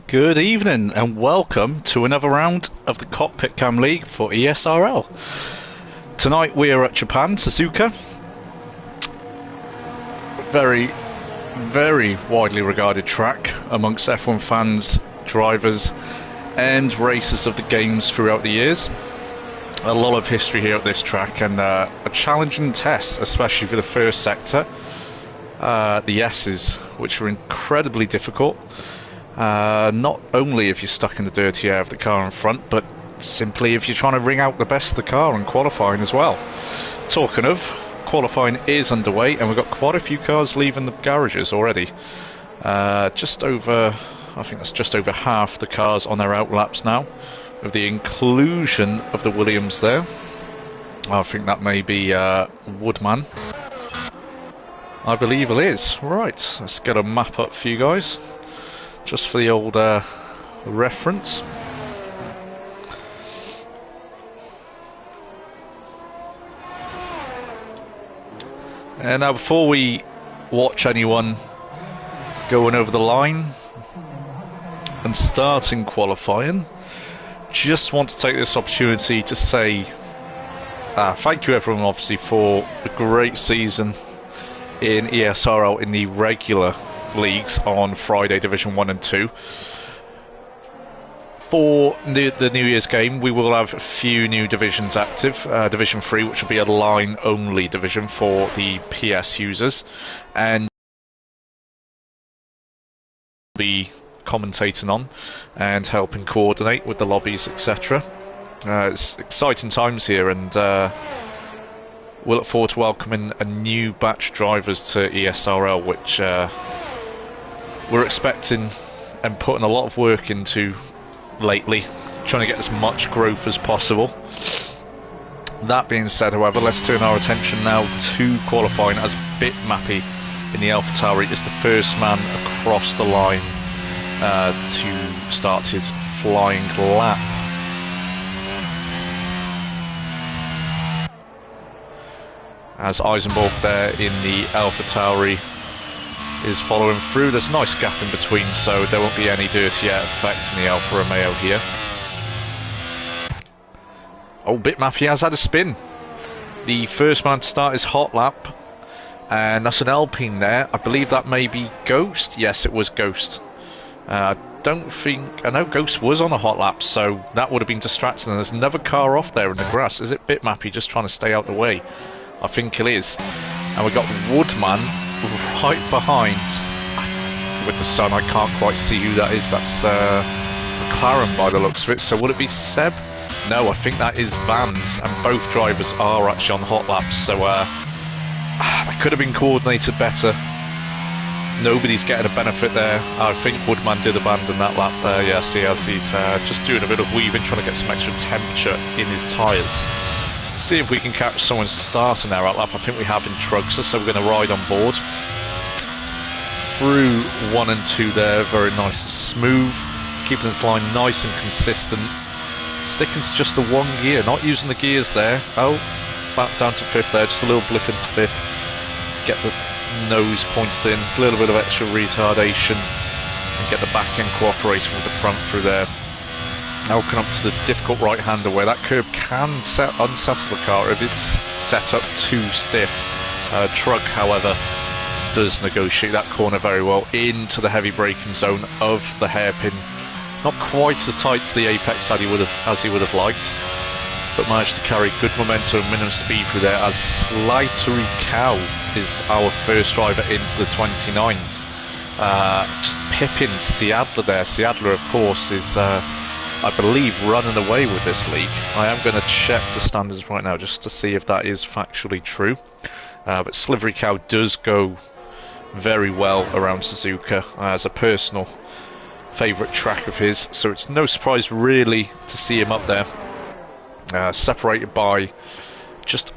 Good evening and welcome to another round of the Cockpit Cam League for ESRL. Tonight we are at Japan, Sazuka. Very, very widely regarded track amongst F1 fans, drivers and racers of the games throughout the years. A lot of history here at this track and a challenging test, especially for the first sector. The S's, which were incredibly difficult. Not only if you're stuck in the dirty air of the car in front, but simply if you're trying to wring out the best of the car and qualifying as well. Talking of, qualifying is underway and we've got quite a few cars leaving the garages already. I think that's just over half the cars on their out laps now, with the inclusion of the Williams there. I think that may be Woodman. I believe it is. Right, let's get a map up for you guys, just for the old reference. And now before we watch anyone going over the line and starting qualifying, just want to take this opportunity to say thank you everyone obviously for a great season in ESRL in the regular leagues on Friday, Division 1 and 2. For the New Year's game, we will have a few new divisions active. Division 3, which will be a line-only division for the PS users, and be commentating on and helping coordinate with the lobbies, etc. It's exciting times here, and we look forward to welcoming a new batch of drivers to ESRL, which we're expecting and putting a lot of work into lately, trying to get as much growth as possible. That being said, however, let's turn our attention now to qualifying, as Bitmappy in the AlphaTauri is the first man across the line to start his flying lap. As Eisenborg there in the AlphaTauri is following through. There's a nice gap in between, so there won't be any dirty air effect in the Alfa Romeo here. Oh, Bitmappy has had a spin. The first man to start his hot lap, and that's an Alpine there. I believe that may be Ghost. Yes, it was Ghost. I know Ghost was on a hot lap, so that would have been distracting. And there's another car off there in the grass. Is it Bitmappy just trying to stay out the way? I think it is. And we've got Woodman right behind. With the sun, I can't quite see who that is. That's McLaren by the looks of it. So would it be Seb? No, I think that is Vans, and both drivers are actually on hot laps. So that could have been coordinated better. Nobody's getting a benefit there. I think Woodman did abandon that lap there. Yeah, see as he's just doing a bit of weaving, trying to get some extra temperature in his tyres. See if we can catch someone starting their out lap. I think we have in Trugster, so we're going to ride on board. Through 1 and 2 there, very nice and smooth. Keeping this line nice and consistent. Sticking to just the one gear, not using the gears there. Oh, back down to 5th there, just a little blip into 5th. Get the nose pointed in, a little bit of extra retardation, and get the back end cooperating with the front through there. Now coming up to the difficult right-hander where that curb can unsettle the car if it's set up too stiff. Trug, however, does negotiate that corner very well into the heavy braking zone of the hairpin. Not quite as tight to the apex as he would have liked, but managed to carry good momentum and minimum speed through there, as Slightery Cow is our first driver into the 29s. Just pipping Seadler there. Seadler, of course, is I believe running away with this league. I am going to check the standards right now just to see if that is factually true. But Slivery Cow does go very well around Sazuka as a personal favourite track of his, so it's no surprise really to see him up there. Separated by just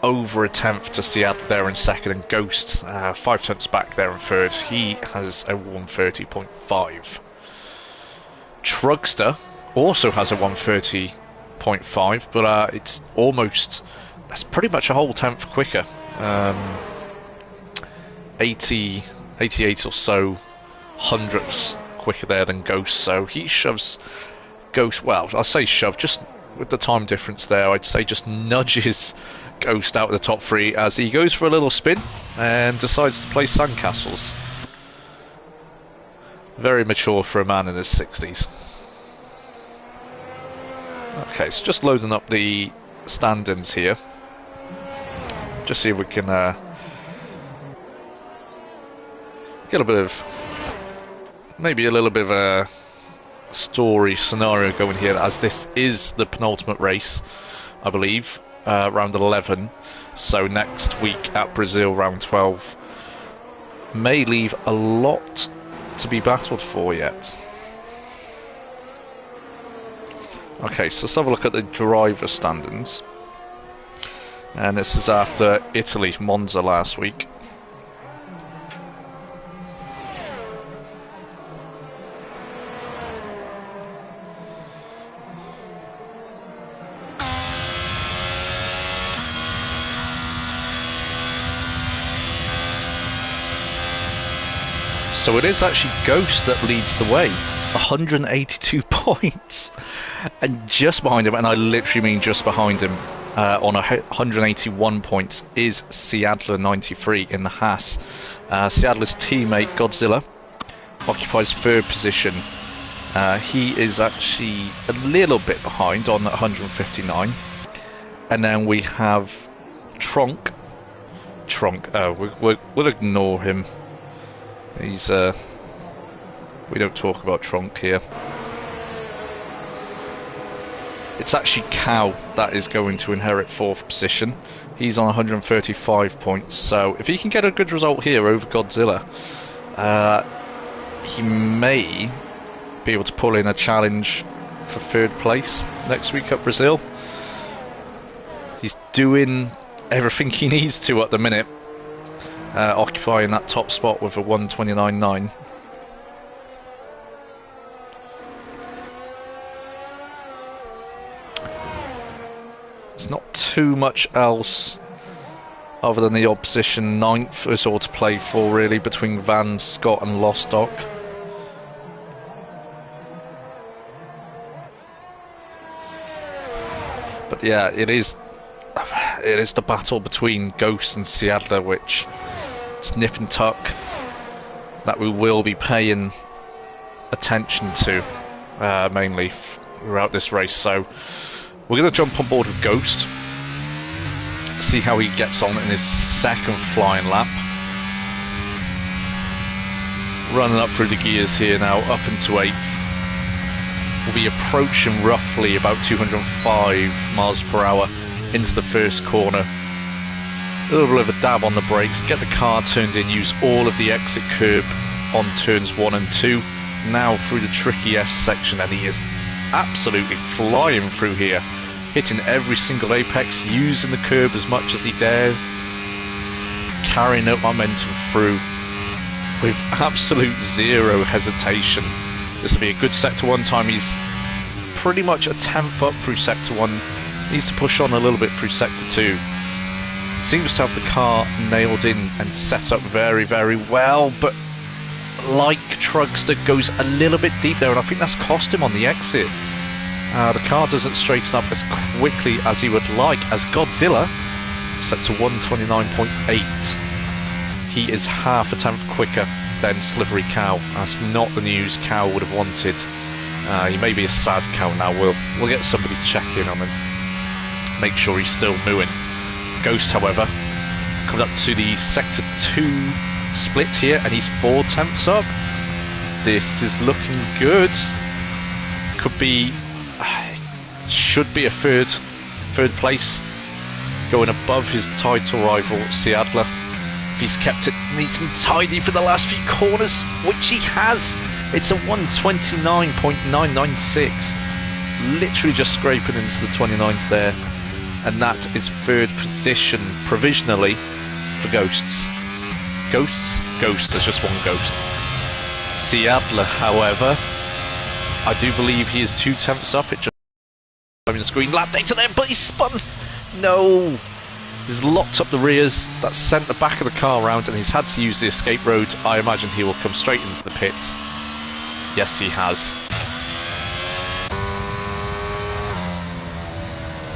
over a tenth to Seattle there in second, and Ghost 5 tenths back there in third. He has a 130.5. Trugster also has a 130.5, but it's almost, that's pretty much a whole tenth quicker. 88 or so hundredths quicker there than Ghost, so he shoves Ghost, well, I say shove, just with the time difference there, I'd say just nudges Ghost out of the top 3 as he goes for a little spin and decides to play sandcastles. Very mature for a man in his 60s. Okay, so just loading up the stand-ins here. Just see if we can get a bit of, maybe a little bit of a story scenario going here, as this is the penultimate race, I believe, round 11. So next week at Brazil, round 12, may leave a lot to be battled for yet. Okay, so let's have a look at the driver stand-ins. And this is after Italy, Monza last week. So it is actually Ghost that leads the way, 182 points, and just behind him, and I literally mean just behind him, on 181 points, is Seadler 93 in the Haas. Seadler's teammate Godzilla occupies 3rd position. He is actually a little bit behind on 159, and then we have Tronk. We'll ignore him. He's we don't talk about Tronk here. It's actually Cow that is going to inherit 4th position. He's on 135 points, so if he can get a good result here over Godzilla, he may be able to pull in a challenge for 3rd place next week at Brazil. He's doing everything he needs to at the minute, occupying that top spot with a 129.9. There's not too much else other than the opposition 9th is all to play for, really, between Van, Scott and Lostock. But yeah, it is the battle between Ghost and Seadler, which is nip and tuck, that we will be paying attention to mainly throughout this race. So we're going to jump on board with Ghost, see how he gets on in his 2nd flying lap. Running up through the gears here now, up into 8th. We'll be approaching roughly about 205 miles per hour into the 1st corner. A little bit of a dab on the brakes, get the car turned in, use all of the exit curb on turns 1 and 2. Now through the tricky S section, and he is absolutely flying through here, hitting every single apex, using the curb as much as he dares, carrying up momentum through with absolute zero hesitation. This will be a good sector 1 time. He's pretty much a 10th up through sector 1, needs to push on a little bit through sector 2. Seems to have the car nailed in and set up very, very well, but like Trugster, goes a little bit deep there, and I think that's cost him on the exit. The car doesn't straighten up as quickly as he would like, as Godzilla sets a 129.8. He is half a tenth quicker than Slivery Cow. That's not the news Cow would have wanted. He may be a sad cow now. We'll get somebody to check in on him, make sure he's still mooing. Ghost, however, comes up to the sector 2 split here, and he's 4 tenths up. This is looking good. Could be, should be a third place, going above his title rival Seadler. If he's kept it neat and tidy for the last few corners, which he has. It's a 129.996, literally just scraping into the 29s there, and that is 3rd position provisionally for Ghosts. Ghosts, there's just one Ghost. Seadler, however, I do believe he is 2 tenths up. It just on the screen lap data there, but he's spun. No, he's locked up the rears. That sent the back of the car around, and he's had to use the escape road. I imagine he will come straight into the pits. Yes, he has.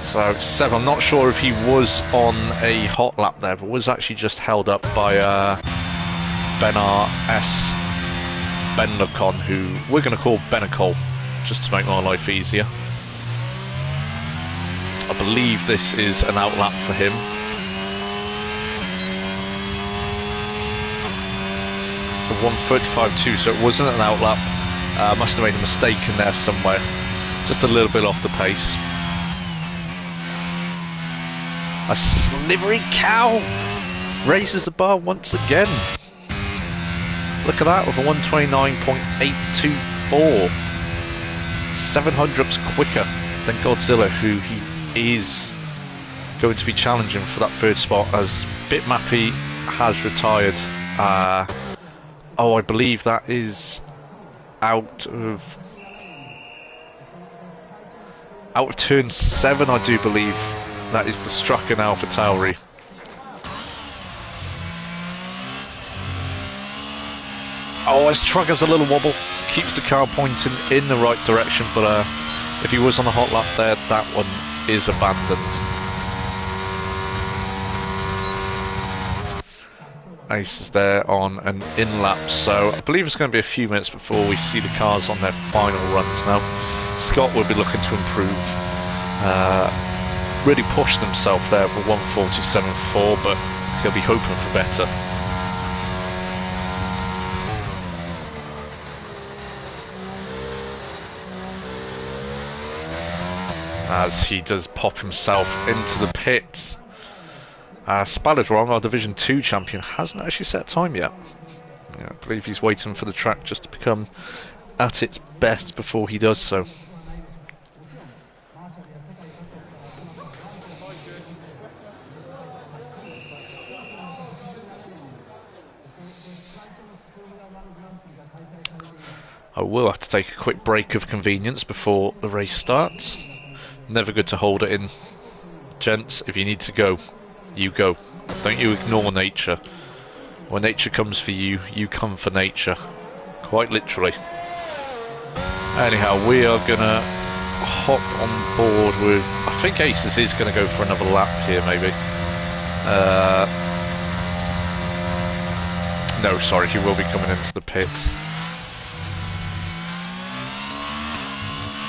So Seb, I'm not sure if he was on a hot lap there, but was actually just held up by Benar S. Benlacon, who we're going to call Benacol, just to make my life easier. I believe this is an outlap for him. So 1:35.2, so it wasn't an outlap. Must have made a mistake in there somewhere. Just a little bit off the pace. A slivery cow raises the bar once again. Look at that with a 129.824. 7 hundredths quicker than Godzilla, who he is going to be challenging for that third spot as Bitmappy has retired. Oh, I believe that is out of turn 7, I do believe. That is the Strucken Alpha Tauri. Oh, his truck has a little wobble. Keeps the car pointing in the right direction, but if he was on a hot lap there, that one is abandoned. Ace is there on an in-lap, so I believe it's going to be a few minutes before we see the cars on their final runs now. Scott will be looking to improve. Really pushed himself there for 1:47.4, but he'll be hoping for better. As he does pop himself into the pit. Spaller's wrong, our Division 2 champion hasn't actually set time yet. Yeah, I believe he's waiting for the track just to become at its best before he does so. I will have to take a quick break of convenience before the race starts. Never good to hold it in. Gents, if you need to go, you go. Don't you ignore nature. When nature comes for you, you come for nature. Quite literally. Anyhow, we are gonna hop on board with... I think Aces is gonna go for another lap here, maybe. No, sorry, he will be coming into the pits.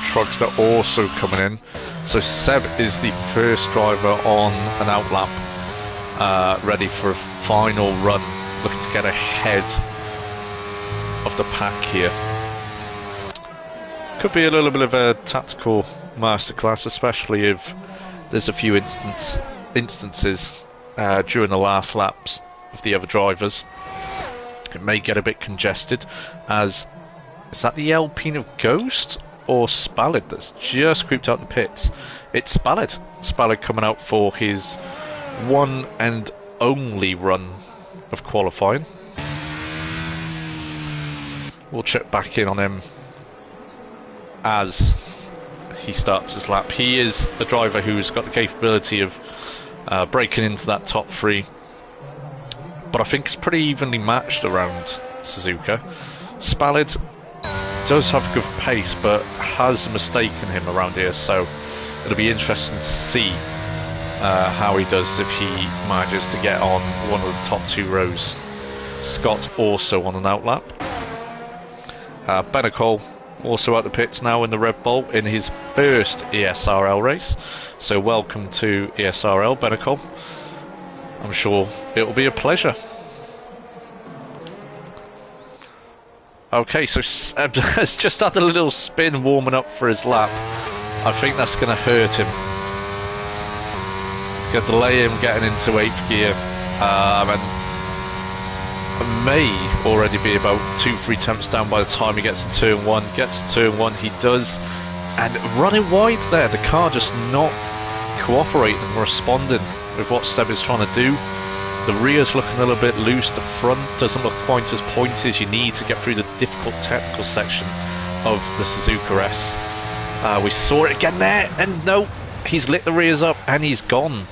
Trucks are also coming in. So Seb is the first driver on an outlap, ready for a final run, looking to get ahead of the pack here. Could be a little bit of a tactical masterclass, especially if there's a few instances during the last laps of the other drivers. It may get a bit congested, as is that the Alpine Ghost or Spallid that's just creeped out the pits? It's Spallid. Spallid coming out for his one and only run of qualifying. We'll check back in on him as he starts his lap. He is a driver who's got the capability of breaking into that top 3, but I think it's pretty evenly matched around Sazuka. Spallid does have good pace, but has mistaken him around here, so it'll be interesting to see how he does if he manages to get on one of the top 2 rows. Scott also on an outlap. Benacol also at the pits now in the Red Bull in his first ESRL race, so welcome to ESRL, Benacol. I'm sure it will be a pleasure. Okay, so Seb has just had a little spin warming up for his lap. I think that's going to hurt him. Going to delay him getting into 8th gear. And may already be about 2-3 tenths down by the time he gets to turn 1. Gets to turn 1, he does. And running wide there, the car just not cooperating and responding with what Seb is trying to do. The rear's looking a little bit loose, the front doesn't look quite as pointy as you need to get through the difficult technical section of the Sazuka S. We saw it again there, and no, he's lit the rears up and he's gone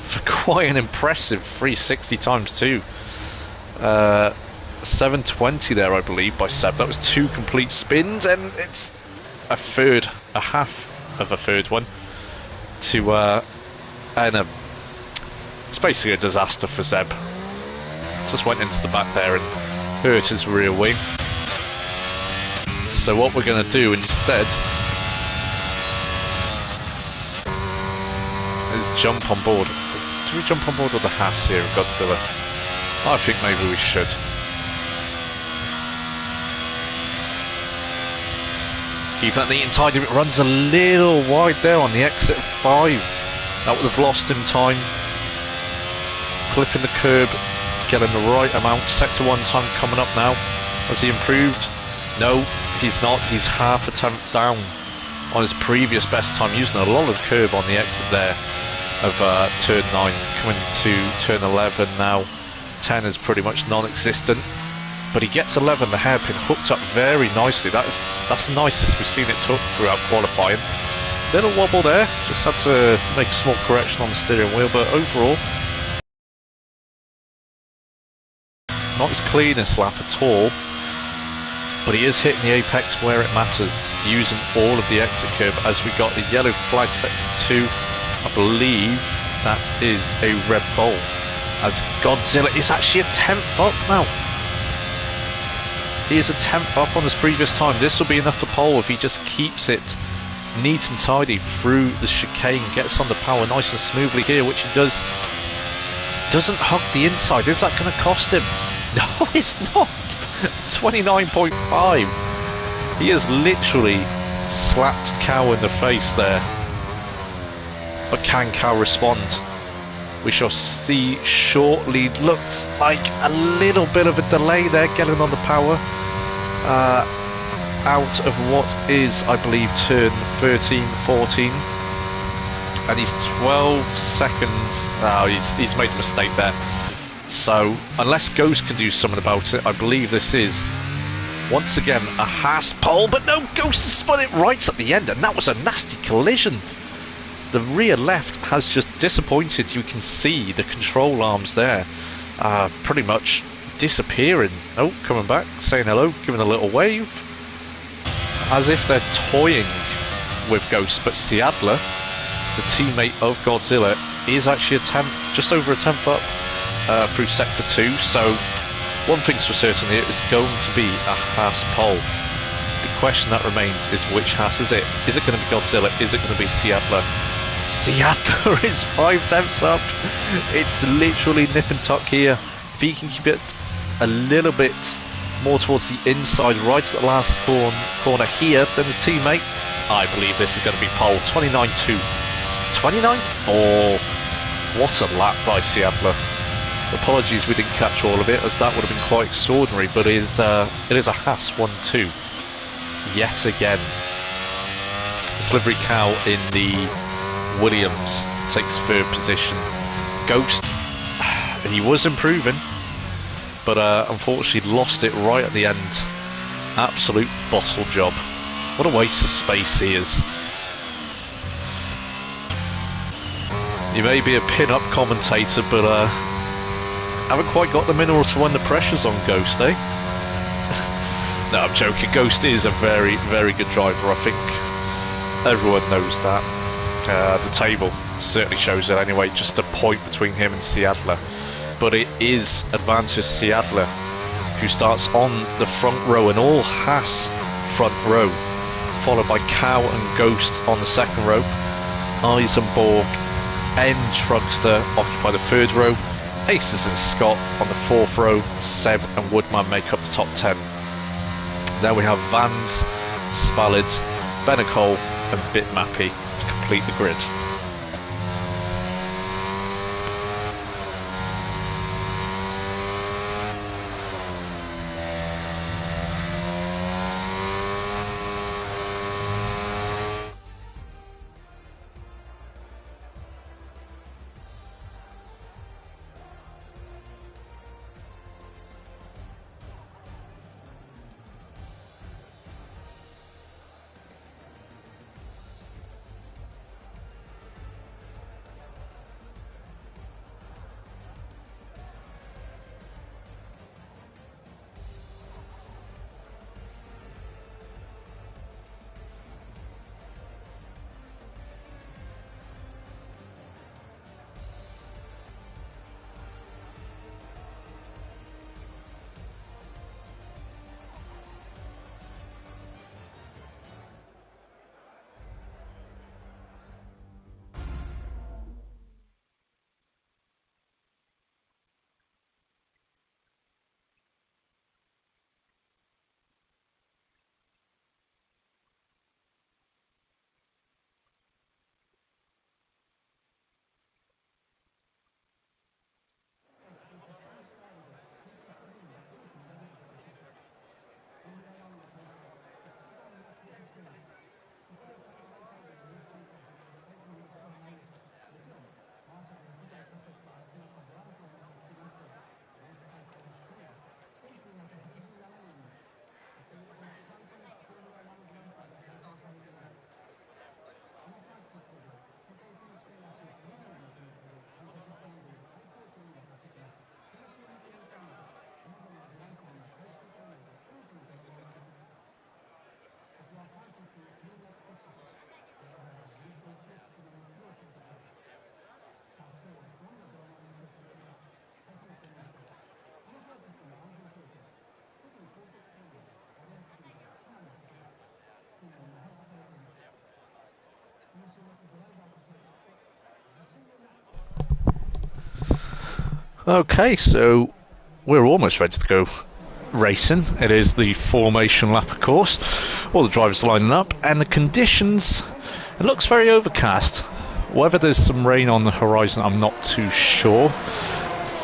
for quite an impressive 360 times 2. 720 there, I believe, by Seb. That was 2 complete spins, and it's a half of a third one to and it's basically a disaster for Zeb. Just went into the back there and hurt his rear wing. So what we're going to do instead is jump on board. Do we jump on board with the Haas here of Godzilla? I think maybe we should. Keep that neat and tidy. It runs a little wide there on the exit of 5. That would have lost him time. Clipping the curb, getting the right amount. Sector 1 time coming up now. Has he improved? No, he's not. He's half a tenth down on his previous best time, using a lot of curb on the exit there of turn 9. Coming to turn 11 now. 10 is pretty much non-existent. But he gets 11, the hairpin hooked up very nicely. That's the nicest we've seen it took throughout qualifying. Little wobble there, just had to make a small correction on the steering wheel, but overall, not his cleanest lap at all. But he is hitting the apex where it matters, using all of the exit curb as we got the yellow flag sector 2. I believe that is a Red Bull, as Godzilla is actually a 10th up now. He is a 10th up on his previous time. This will be enough for pole if he just keeps it neat and tidy through the chicane, gets on the power nice and smoothly here, which he does. Doesn't hug the inside. Is that going to cost him? No, it's not. 29.5. He has literally slapped Cow in the face there. But can Cow respond? We shall see shortly. Looks like a little bit of a delay there, getting on the power. Out of what is, I believe, turn 13, 14. And he's 12 seconds. Oh, he's made a mistake there. So, unless Ghost can do something about it, I believe this is, once again, a Haas pole. But no, Ghost has spun it right at the end, and that was a nasty collision. The rear left has just disappointed. You can see the control arms there pretty much disappearing. Oh, coming back, saying hello, giving a little wave. As if they're toying with Ghost, but Seadler, the teammate of Godzilla, is actually a 10th, just over a 10th up through Sector 2. So one thing's for certain here, it's going to be a Haas pole. The question that remains is, which Haas is it? Is it going to be Godzilla? Is it going to be Seadler? Seadler is 5/10 up. It's literally nip and tuck here. If he can keep it a little bit more towards the inside, right at the last corner here, than his teammate, I believe this is going to be pole. 29.2. 29? Oh, what a lap by Seadler. Apologies we didn't catch all of it, as that would have been quite extraordinary, but it is a Haas 1-2 yet again. Slivery Cow in the Williams takes third position. Ghost, he was improving, but unfortunately lost it right at the end. Absolute bottle job. What a waste of space he is. You may be a pin-up commentator, but haven't quite got the mineral to when the pressure's on Ghost, eh? No, I'm joking. Ghost is a very, very good driver. I think everyone knows that. The table certainly shows it anyway, just a point between him and Seadler. But it is advantage Seadler, who starts on the front row, and all Haas front row, followed by Cow and Ghost on the second row. Eisenborg and Truckster occupy the third row. Aces and Scott on the fourth row. Seb and Woodman make up the top 10. Then we have Vans, Spallid, Benacol and Bitmappy to complete the grid. Okay, so we're almost ready to go racing. It is the formation lap, of course. All the drivers lining up, and the conditions, it looks very overcast. Whether there's some rain on the horizon, I'm not too sure.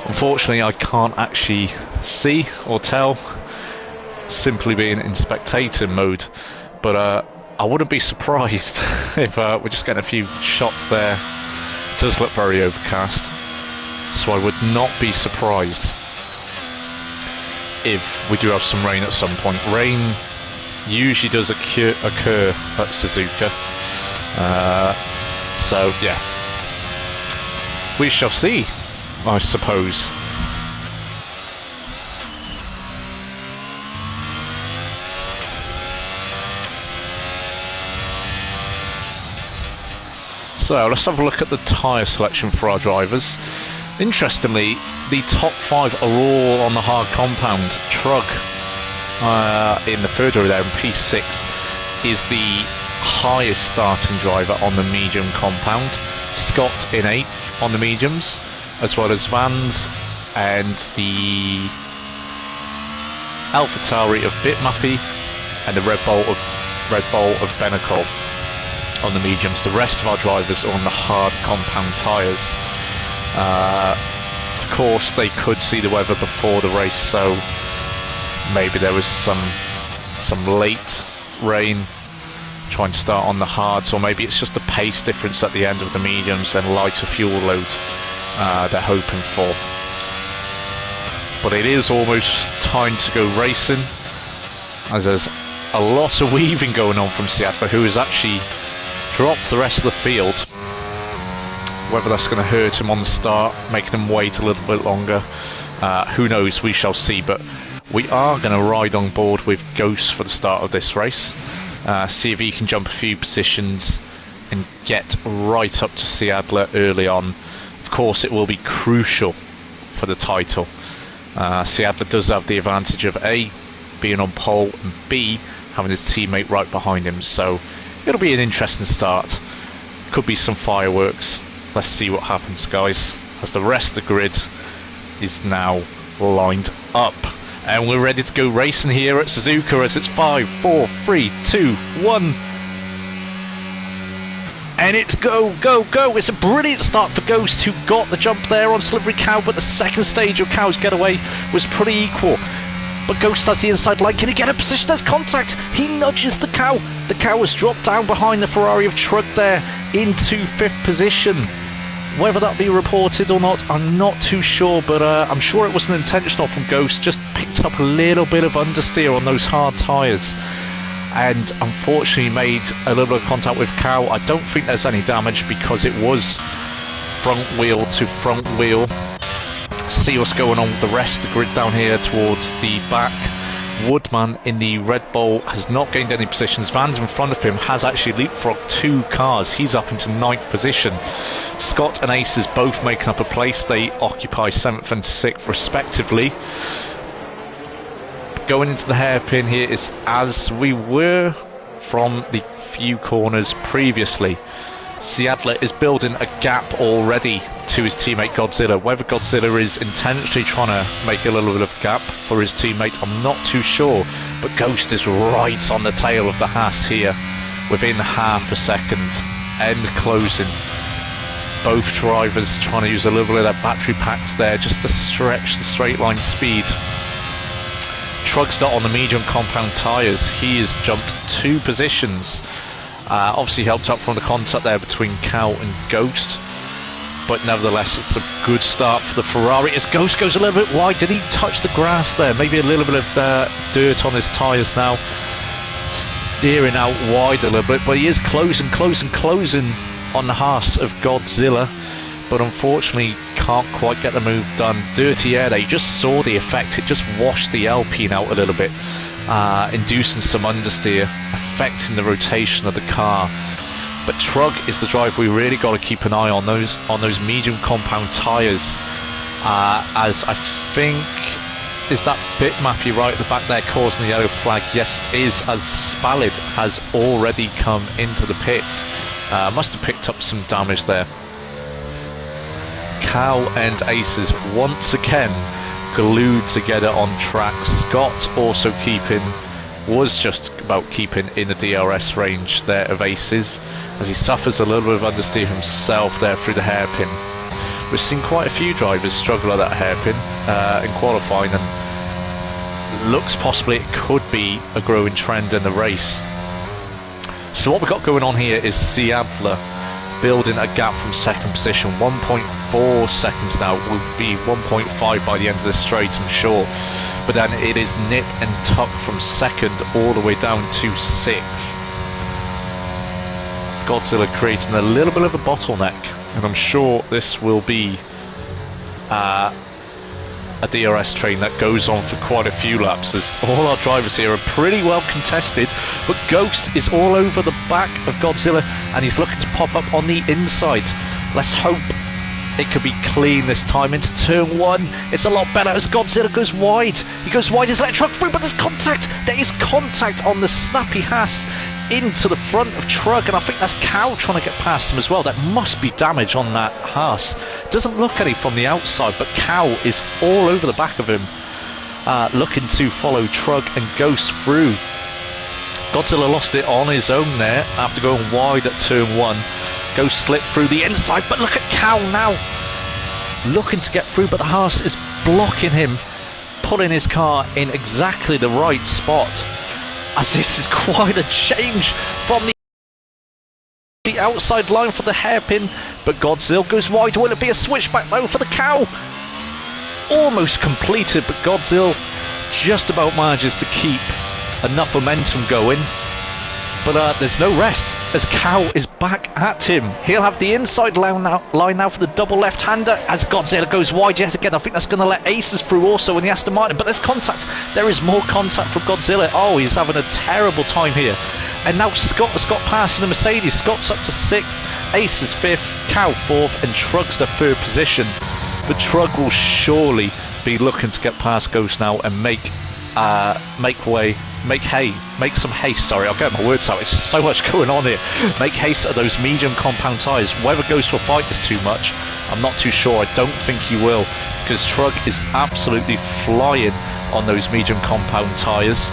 Unfortunately, I can't actually see or tell, simply being in spectator mode. But I wouldn't be surprised if we're just getting a few shots there. It does look very overcast, so I would not be surprised if we do have some rain at some point. Rain usually does occur at Sazuka. So yeah, we shall see, I suppose. So let's have a look at the tyre selection for our drivers. Interestingly, the top 5 are all on the hard compound. Trug in the third row there in P6 is the highest starting driver on the medium compound. Scott in 8th on the mediums, as well as Vans and the AlphaTauri of Bitmappy and the Red Bull of Benecol on the mediums. The rest of our drivers are on the hard compound tyres. Of course, they could see the weather before the race, so maybe there was some late rain trying to start on the hards, or maybe it's just the pace difference at the end of the mediums and lighter fuel load they're hoping for. But it is almost time to go racing, as there's a lot of weaving going on from Seattle, who has actually dropped the rest of the field. Whether that's going to hurt him on the start, making him wait a little bit longer, who knows, we shall see. But we are going to ride on board with Ghost for the start of this race, see if he can jump a few positions and get right up to Seadler early on. Of course, it will be crucial for the title. Seadler does have the advantage of A, being on pole, and B, having his teammate right behind him, so it'll be an interesting start. Could be some fireworks. Let's see what happens, guys, as the rest of the grid is now lined up. And we're ready to go racing here at Sazuka as it's 5, 4, 3, 2, 1. And it's go, go, go. It's a brilliant start for Ghost, who got the jump there on Slippery Cow, but the second stage of Cow's getaway was pretty equal. But Ghost has the inside line. Can he get a position? There's contact. He nudges the Cow. The Cow has dropped down behind the Ferrari of Trug there into 5th position. Whether that be reported or not, I'm not too sure, but I'm sure it wasn't intentional from Ghost. Just picked up a little bit of understeer on those hard tyres, and unfortunately made a little bit of contact with Cow. I don't think there's any damage because it was front wheel to front wheel. See what's going on with the rest of the grid down here towards the back. Woodman in the Red Bull has not gained any positions. Van's in front of him has actually leapfrogged 2 cars. He's up into 9th position. Scott and Ace is both making up a place. They occupy 7th and 6th respectively. Going into the hairpin here is as we were from the few corners previously. Seadler is building a gap already to his teammate Godzilla. Whether Godzilla is intentionally trying to make a little bit of gap for his teammate, I'm not too sure. But Ghost is right on the tail of the Haas here, within half a second, and closing. Both drivers trying to use a little bit of their battery packs there just to stretch the straight line speed. Trugster on the medium compound tyres. He has jumped 2 positions. Obviously helped up from the contact there between Cow and Ghost, but nevertheless it's a good start for the Ferrari as Ghost goes a little bit wide. Did he touch the grass there? Maybe a little bit of dirt on his tyres now, steering out wide a little bit, but he is closing on the Haas of Godzilla, but unfortunately can't quite get the move done. Dirty air there, you just saw the effect. It just washed the Alpine out a little bit, inducing some understeer, affecting the rotation of the car. But Trug is the driver we really got to keep an eye on those medium compound tyres, as I think, is that Bitmappy right at the back there causing the yellow flag? Yes it is, as Spallid has already come into the pits. Must have picked up some damage there. Cal and Aces once again glued together on track. Scott also was just about keeping in the DRS range there of Aces, as he suffers a little bit of understeer himself there through the hairpin. We've seen quite a few drivers struggle at that hairpin in qualifying, and looks possibly it could be a growing trend in the race. So what we've got going on here is Seadler building a gap from second position. 1.4 seconds now, will be 1.5 by the end of the straight, I'm sure. But then it is nip and tuck from second all the way down to 6th. Godzilla creating a little bit of a bottleneck, and I'm sure this will be a DRS train that goes on for quite a few laps, as all our drivers here are pretty well contested. But Ghost is all over the back of Godzilla, and he's looking to pop up on the inside. Let's hope it could be clean this time into turn 1. It's a lot better as Godzilla goes wide. He goes wide, he's let truck through, but there's contact. There is contact on the snappy Haas into the front of Trug, and I think that's Cow trying to get past him as well. That must be damage on that Haas. Doesn't look any from the outside, but Cow is all over the back of him, looking to follow Trug and Ghost through. Godzilla lost it on his own there after going wide at turn 1. Ghost slipped through the inside, but look at Cow now looking to get through, but the Haas is blocking him, putting his car in exactly the right spot, as this is quite a change from the outside line for the hairpin. But Godzilla goes wide. Will it be a switchback though for the Cow? Almost completed, but Godzilla just about manages to keep enough momentum going. But there's no rest as Cow is back at him. He'll have the inside line now for the double left-hander as Godzilla goes wide yet again. I think that's going to let Aces through also in the Aston Martin. But there's contact. There is more contact from Godzilla. Oh, he's having a terrible time here. And now Scott has got past the Mercedes. Scott's up to 6th, Aces 5th, Cow 4th, and Trug's the 3rd position. But Trug will surely be looking to get past Ghost now and make some haste. Sorry, I'll get my words out. It's just so much going on here. Make haste of those medium compound tyres. Whether Ghost will fight this too much, I'm not too sure. I don't think he will, because Trug is absolutely flying on those medium compound tyres.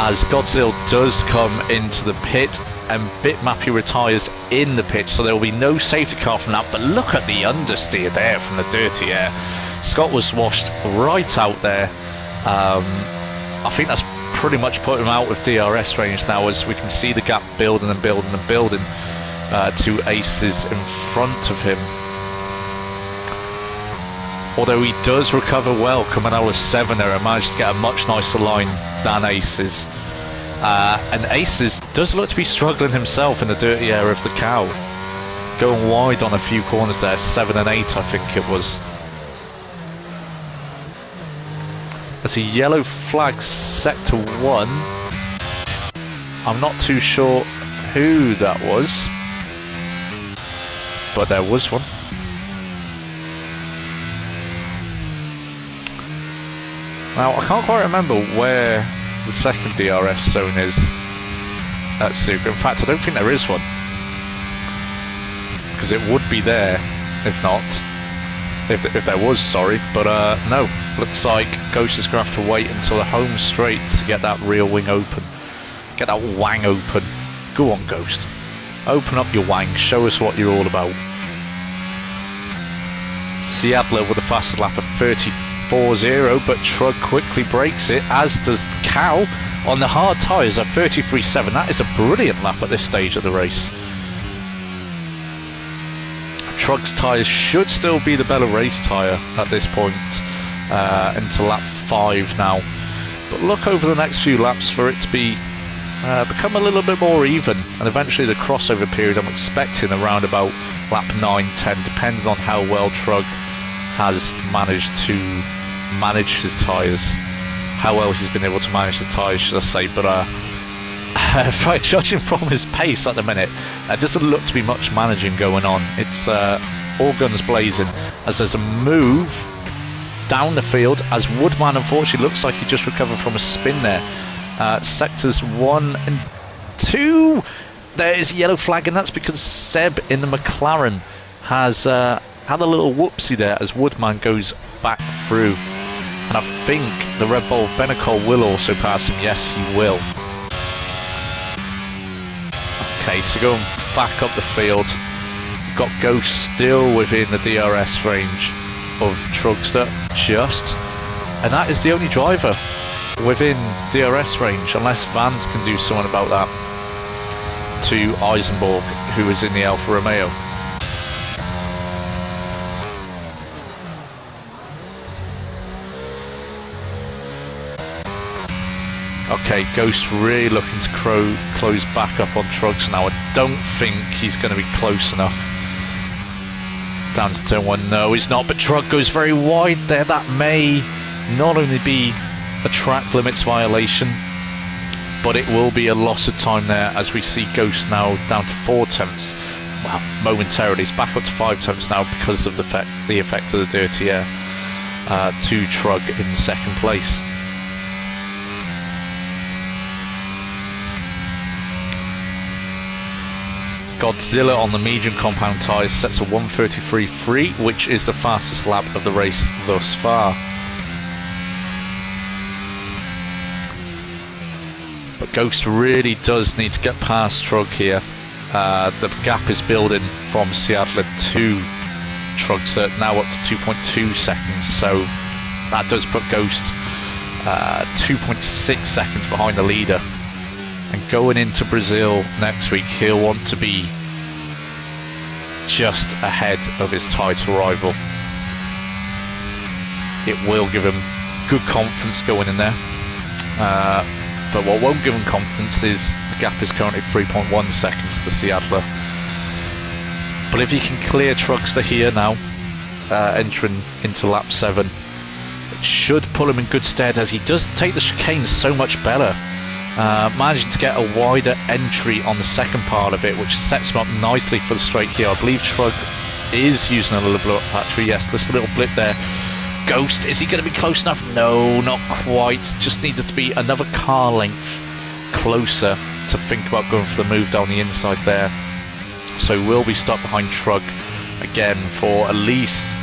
As Godzilla does come into the pit, and Bitmappy retires in the pit, so there will be no safety car from that. But look at the understeer there from the dirty air. Scott was washed right out there. I think that's pretty much put him out of DRS range now, as we can see the gap building and building and building to Aces in front of him. Although he does recover well coming out of 7 there and managed to get a much nicer line than Aces. And Aces does look to be struggling himself in the dirty air of the Cow. Going wide on a few corners there, 7 and 8 I think it was. That's a yellow flag sector 1. I'm not too sure who that was, but there was one. Now I can't quite remember where the second DRS zone is at Sazuka. In fact, I don't think there is one, because it would be there if not. If there was, sorry, but no. Looks like Ghost is going to have to wait until the home straight to get that rear wing open. Get that wang open. Go on, Ghost. Open up your wang. Show us what you're all about. Seadler with a fastest lap of 34.0, but Trug quickly breaks it, as does Cow on the hard tyres at 33.7. That is a brilliant lap at this stage of the race. Trug's tyres should still be the better race tyre at this point, into lap 5 now. But look over the next few laps for it to be become a little bit more even, and eventually the crossover period I'm expecting around about lap 9, 10, depending on how well Trug has managed to manage his tyres, how well he's been able to manage the tyres, should I say. But right, judging from his pace at the minute, there doesn't look to be much managing going on. It's all guns blazing, as there's a move down the field, as Woodman unfortunately looks like he just recovered from a spin there. Sectors 1 and 2, there is a yellow flag, and that's because Seb in the McLaren has had a little whoopsie there as Woodman goes back through. And I think the Red Bull Benecol will also pass him. Yes, he will. Okay, so going back up the field. Got Ghost still within the DRS range of Trugster, just. And that is the only driver within DRS range, unless Vans can do something about that, to Eisenborg, who is in the Alfa Romeo. Okay, Ghost really looking to close back up on Trugs now. I don't think he's going to be close enough. Down to turn 1, no he's not, but Trug goes very wide there. That may not only be a track limits violation, but it will be a loss of time there, as we see Ghost now down to 4 tenths. Well, momentarily, he's back up to 5 tenths now because of the effect of the dirty air to Trug in second place. Godzilla on the medium compound tyres sets a 1:33.3, which is the fastest lap of the race thus far. But Ghost really does need to get past Trug here. The gap is building from Seattle to Trugster, now up to 2.2 seconds, so that does put Ghost 2.6 seconds behind the leader. And going into Brazil next week, he'll want to be just ahead of his title rival. It will give him good confidence going in there. But what won't give him confidence is the gap is currently 3.1 seconds to Seattle. But if he can clear Trugster here now, entering into lap 7, it should pull him in good stead, as he does take the chicane so much better. Managing to get a wider entry on the second part of it, which sets him up nicely for the straight here. I believe Trug is using a little blow up battery. Yes, just a little blip there. Ghost, is he going to be close enough? No, not quite. Just needed to be another car length closer to think about going for the move down the inside there. So we'll be stuck behind Trug again for at least,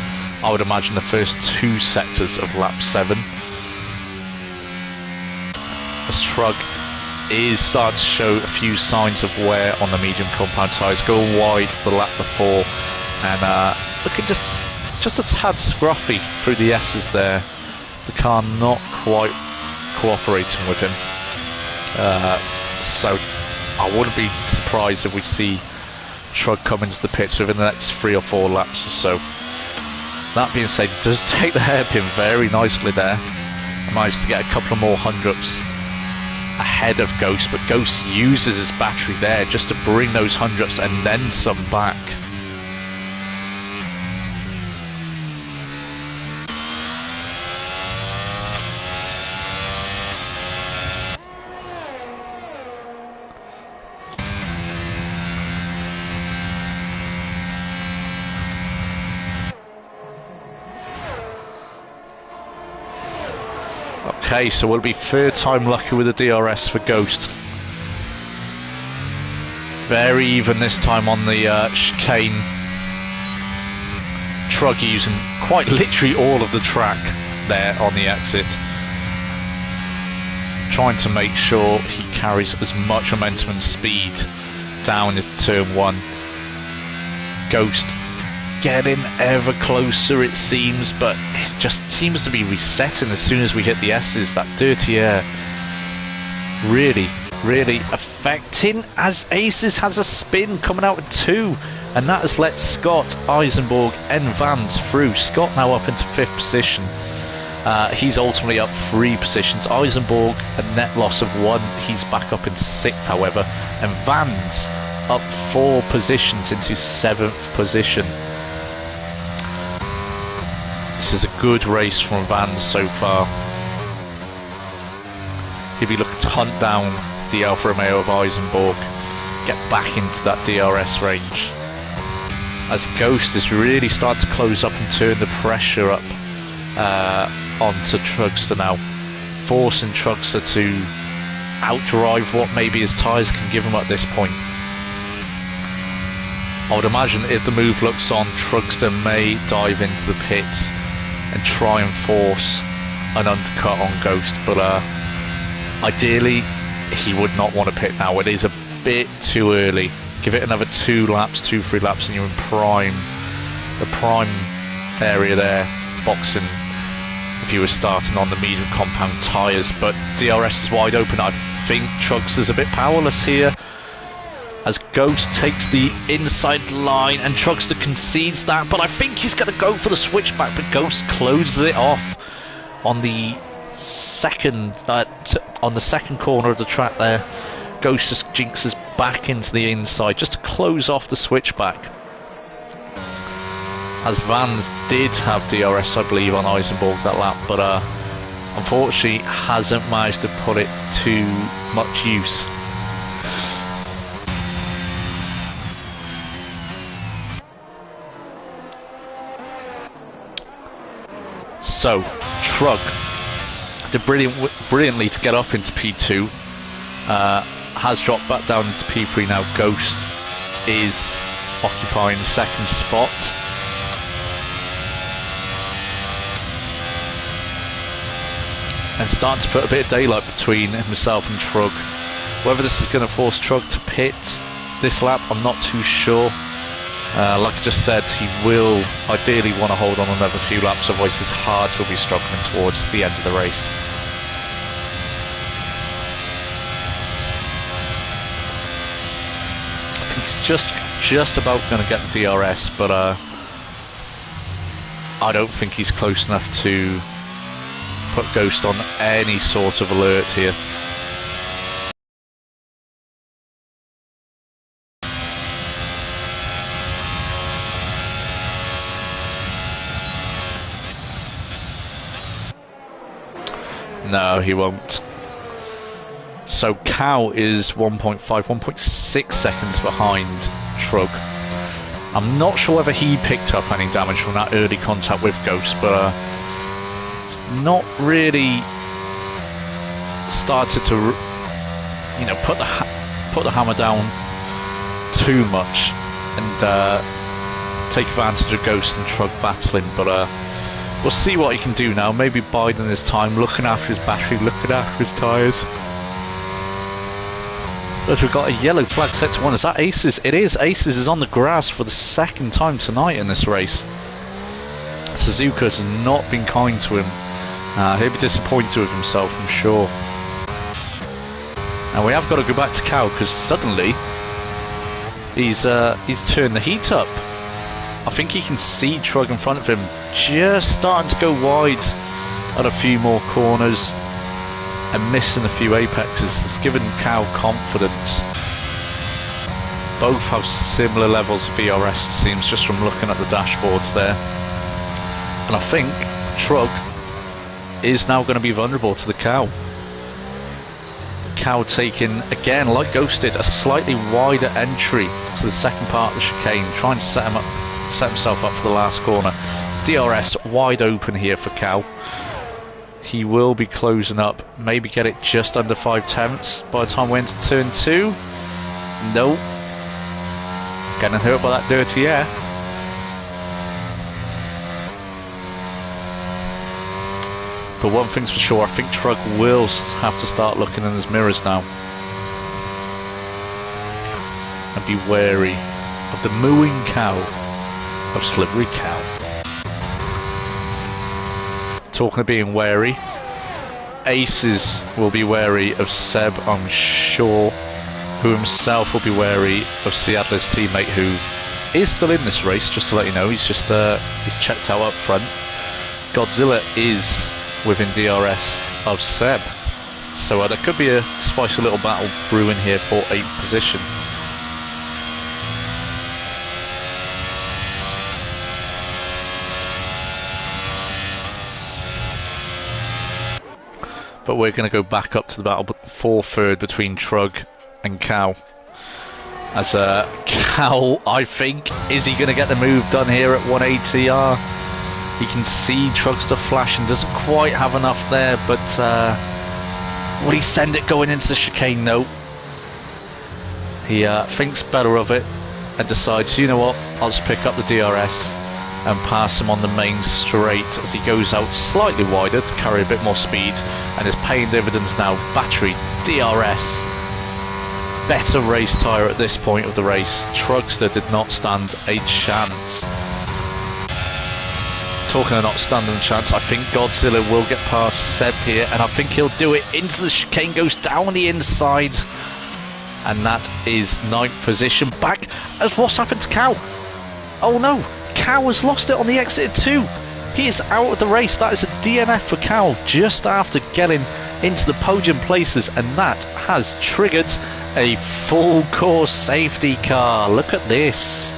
I would imagine, the first 2 sectors of lap 7. As Trug is starting to show a few signs of wear on the medium compound tyres, going wide the lap before, and looking just a tad scruffy through the S's there. The car not quite cooperating with him, so I wouldn't be surprised if we see Trug come into the pits within the next 3 or 4 laps or so. That being said, he does take the hairpin very nicely there. Managed to get a couple of more hundredths ahead of Ghost, but Ghost uses his battery there just to bring those hundredths and then some back. Okay, so we'll be 3rd time lucky with the DRS for Ghost. Very even this time on the chicane. Trug using quite literally all of the track there on the exit. Trying to make sure he carries as much momentum and speed down into turn 1. Ghost getting ever closer, it seems, but it just seems to be resetting as soon as we hit the S's. That dirty air really affecting, as Aces has a spin coming out with 2, and that has let Scott, Eisenborg and Vans through. Scott now up into 5th position. He's ultimately up 3 positions. Eisenborg a net loss of 1, he's back up into 6th however, and Vans up 4 positions into 7th position. This is a good race from Vans so far. He'll be looking to hunt down the Alfa Romeo of Eisenborg, get back into that DRS range. As Ghost is really starting to close up and turn the pressure up onto Trugster now, forcing Trugster to outdrive what maybe his tyres can give him at this point. I would imagine if the move looks on, Trugster may dive into the pits and try and force an undercut on Ghost, but ideally he would not want to pit now. It is a bit too early. Give it another 2 laps, 2-3 laps, and you're in the prime area there, boxing, if you were starting on the medium compound tyres. But DRS is wide open. I think Trugster's a bit powerless here, as Ghost takes the inside line and Trugster concedes that, but I think he's going to go for the switchback, but Ghost closes it off on the second corner of the track there. Ghost just jinxes back into the inside just to close off the switchback, as Vans did have DRS, I believe, on Eisenborg that lap, but unfortunately hasn't managed to put it to much use. So, Trug did brilliantly to get up into P2, has dropped back down into P3 now. Ghost is occupying the second spot. And starting to put a bit of daylight between himself and Trug. Whether this is going to force Trug to pit this lap, I'm not too sure. Like I just said, he will ideally want to hold on another few laps, otherwise his heart will be struggling towards the end of the race. I think he's just about going to get the DRS, but I don't think he's close enough to put Ghost on any sort of alert here. No, he won't. So Cow is 1.6 seconds behind Trug. I'm not sure whether he picked up any damage from that early contact with Ghost, but it's not really started to, you know, put the hammer down too much and take advantage of Ghost and Trug battling, but we'll see what he can do now. Maybe biding his time, looking after his battery, looking after his tyres. But we've got a yellow flag set to 1. Is that Aces? It is. Aces is on the grass for the second time tonight in this race. Sazuka has not been kind to him. He'll be disappointed with himself, I'm sure. And we have got to go back to Cow, because suddenly he's turned the heat up. I think he can see Trug in front of him, just starting to go wide at a few more corners and missing a few apexes. It's given Cow confidence. Both have similar levels of VRS, it seems, just from looking at the dashboards there. And I think Trug is now going to be vulnerable to the Cow. Cow taking, again, like Ghost did, a slightly wider entry to the second part of the chicane, trying to set himself up for the last corner. DRS wide open here for Cow. He will be closing up, maybe get it just under 5/10 by the time we're into turn 2. No. Getting hurt by that dirty air. But one thing's for sure, I think Trug will have to start looking in his mirrors now. And be wary of the mooing cow of Slippery Cow. Talking of being wary, Aces will be wary of Seb, I'm sure, who himself will be wary of Seattle's teammate, who is still in this race, just to let you know. He's just he's checked out up front. Godzilla is within DRS of Seb, so there could be a spicy little battle brewing here for 8th position. But we're going to go back up to the battle for 3rd between Trug and Cow. As Cow, I think, is he going to get the move done here at 180R? He can see Trugster flashing, doesn't quite have enough there, but will he send it going into the chicane? No. He thinks better of it, and decides, you know what, I'll just pick up the DRS and pass him on the main straight as he goes out slightly wider to carry a bit more speed, and is paying dividends now. Battery, DRS, better race tyre at this point of the race. Trugster did not stand a chance. Talking of not standing a chance, I think Godzilla will get past Seb here, and I think he'll do it into the chicane, goes down the inside, and that is 9th position. Back as what's happened to Cow? Oh no, Cow has lost it on the exit too. He is out of the race. That is a DNF for Cow just after getting into the podium places, and that has triggered a full course safety car. Look at this.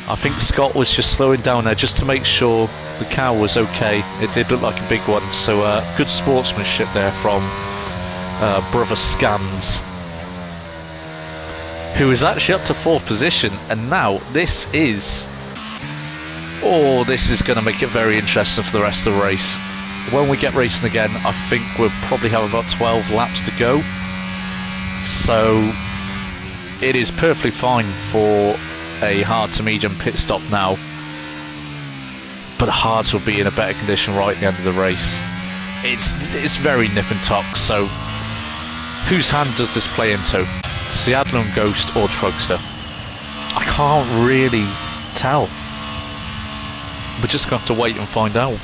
I think Scott was just slowing down there just to make sure the Cow was okay. It did look like a big one, so good sportsmanship there from Brother Scans, who is actually up to 4th position. And now this is going to make it very interesting for the rest of the race. When we get racing again, I think we'll probably have about 12 laps to go, so it is perfectly fine for a hard to medium pit stop now, but the hards will be in a better condition right at the end of the race. It's very nip and tuck, so whose hand does this play into? Seattle and Ghost or Trugster? I can't really tell. We're just going to have to wait and find out.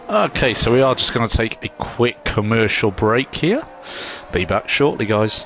Okay, so we are just going to take a quick commercial break here. Be back shortly, guys.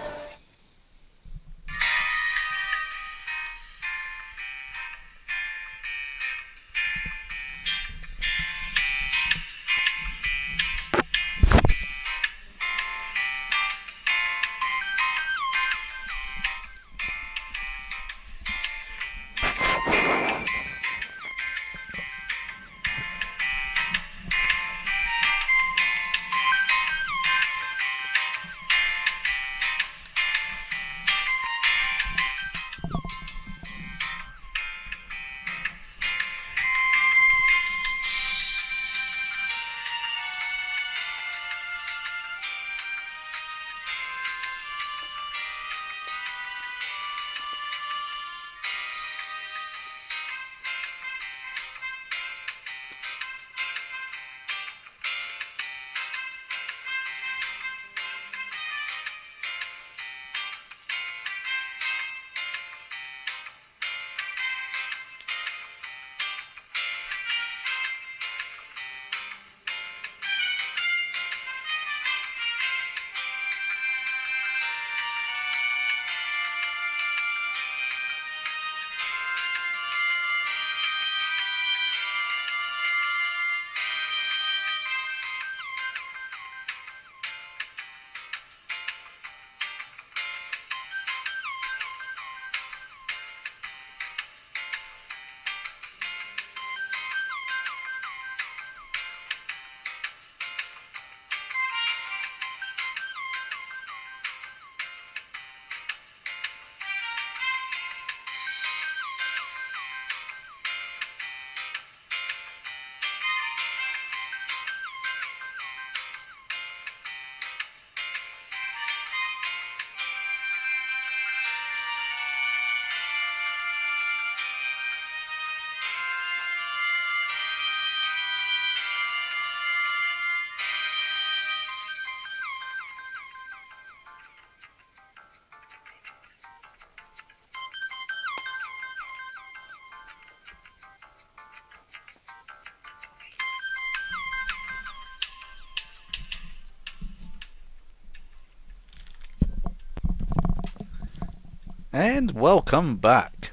And welcome back.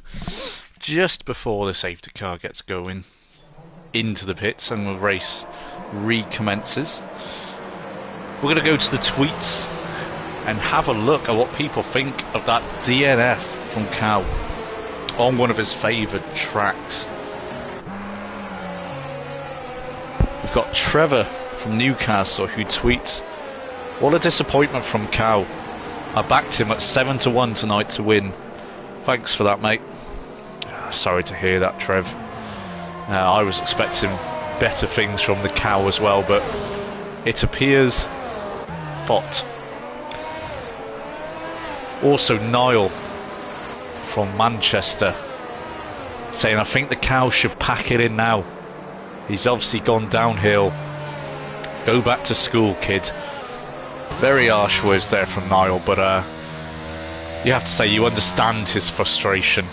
Just before the safety car gets going into the pits and the race recommences, we're going to go to the tweets and have a look at what people think of that DNF from Cow on one of his favoured tracks. We've got Trevor from Newcastle who tweets, "What a disappointment from Cow. I backed him at 7-1 tonight to win. Thanks for that, mate." Sorry to hear that, Trev. I was expecting better things from the Cow as well, but it appears not. Also, Niall from Manchester saying, "I think the Cow should pack it in now. He's obviously gone downhill. Go back to school, kid." Very harsh words there from Niall, but you have to say you understand his frustration.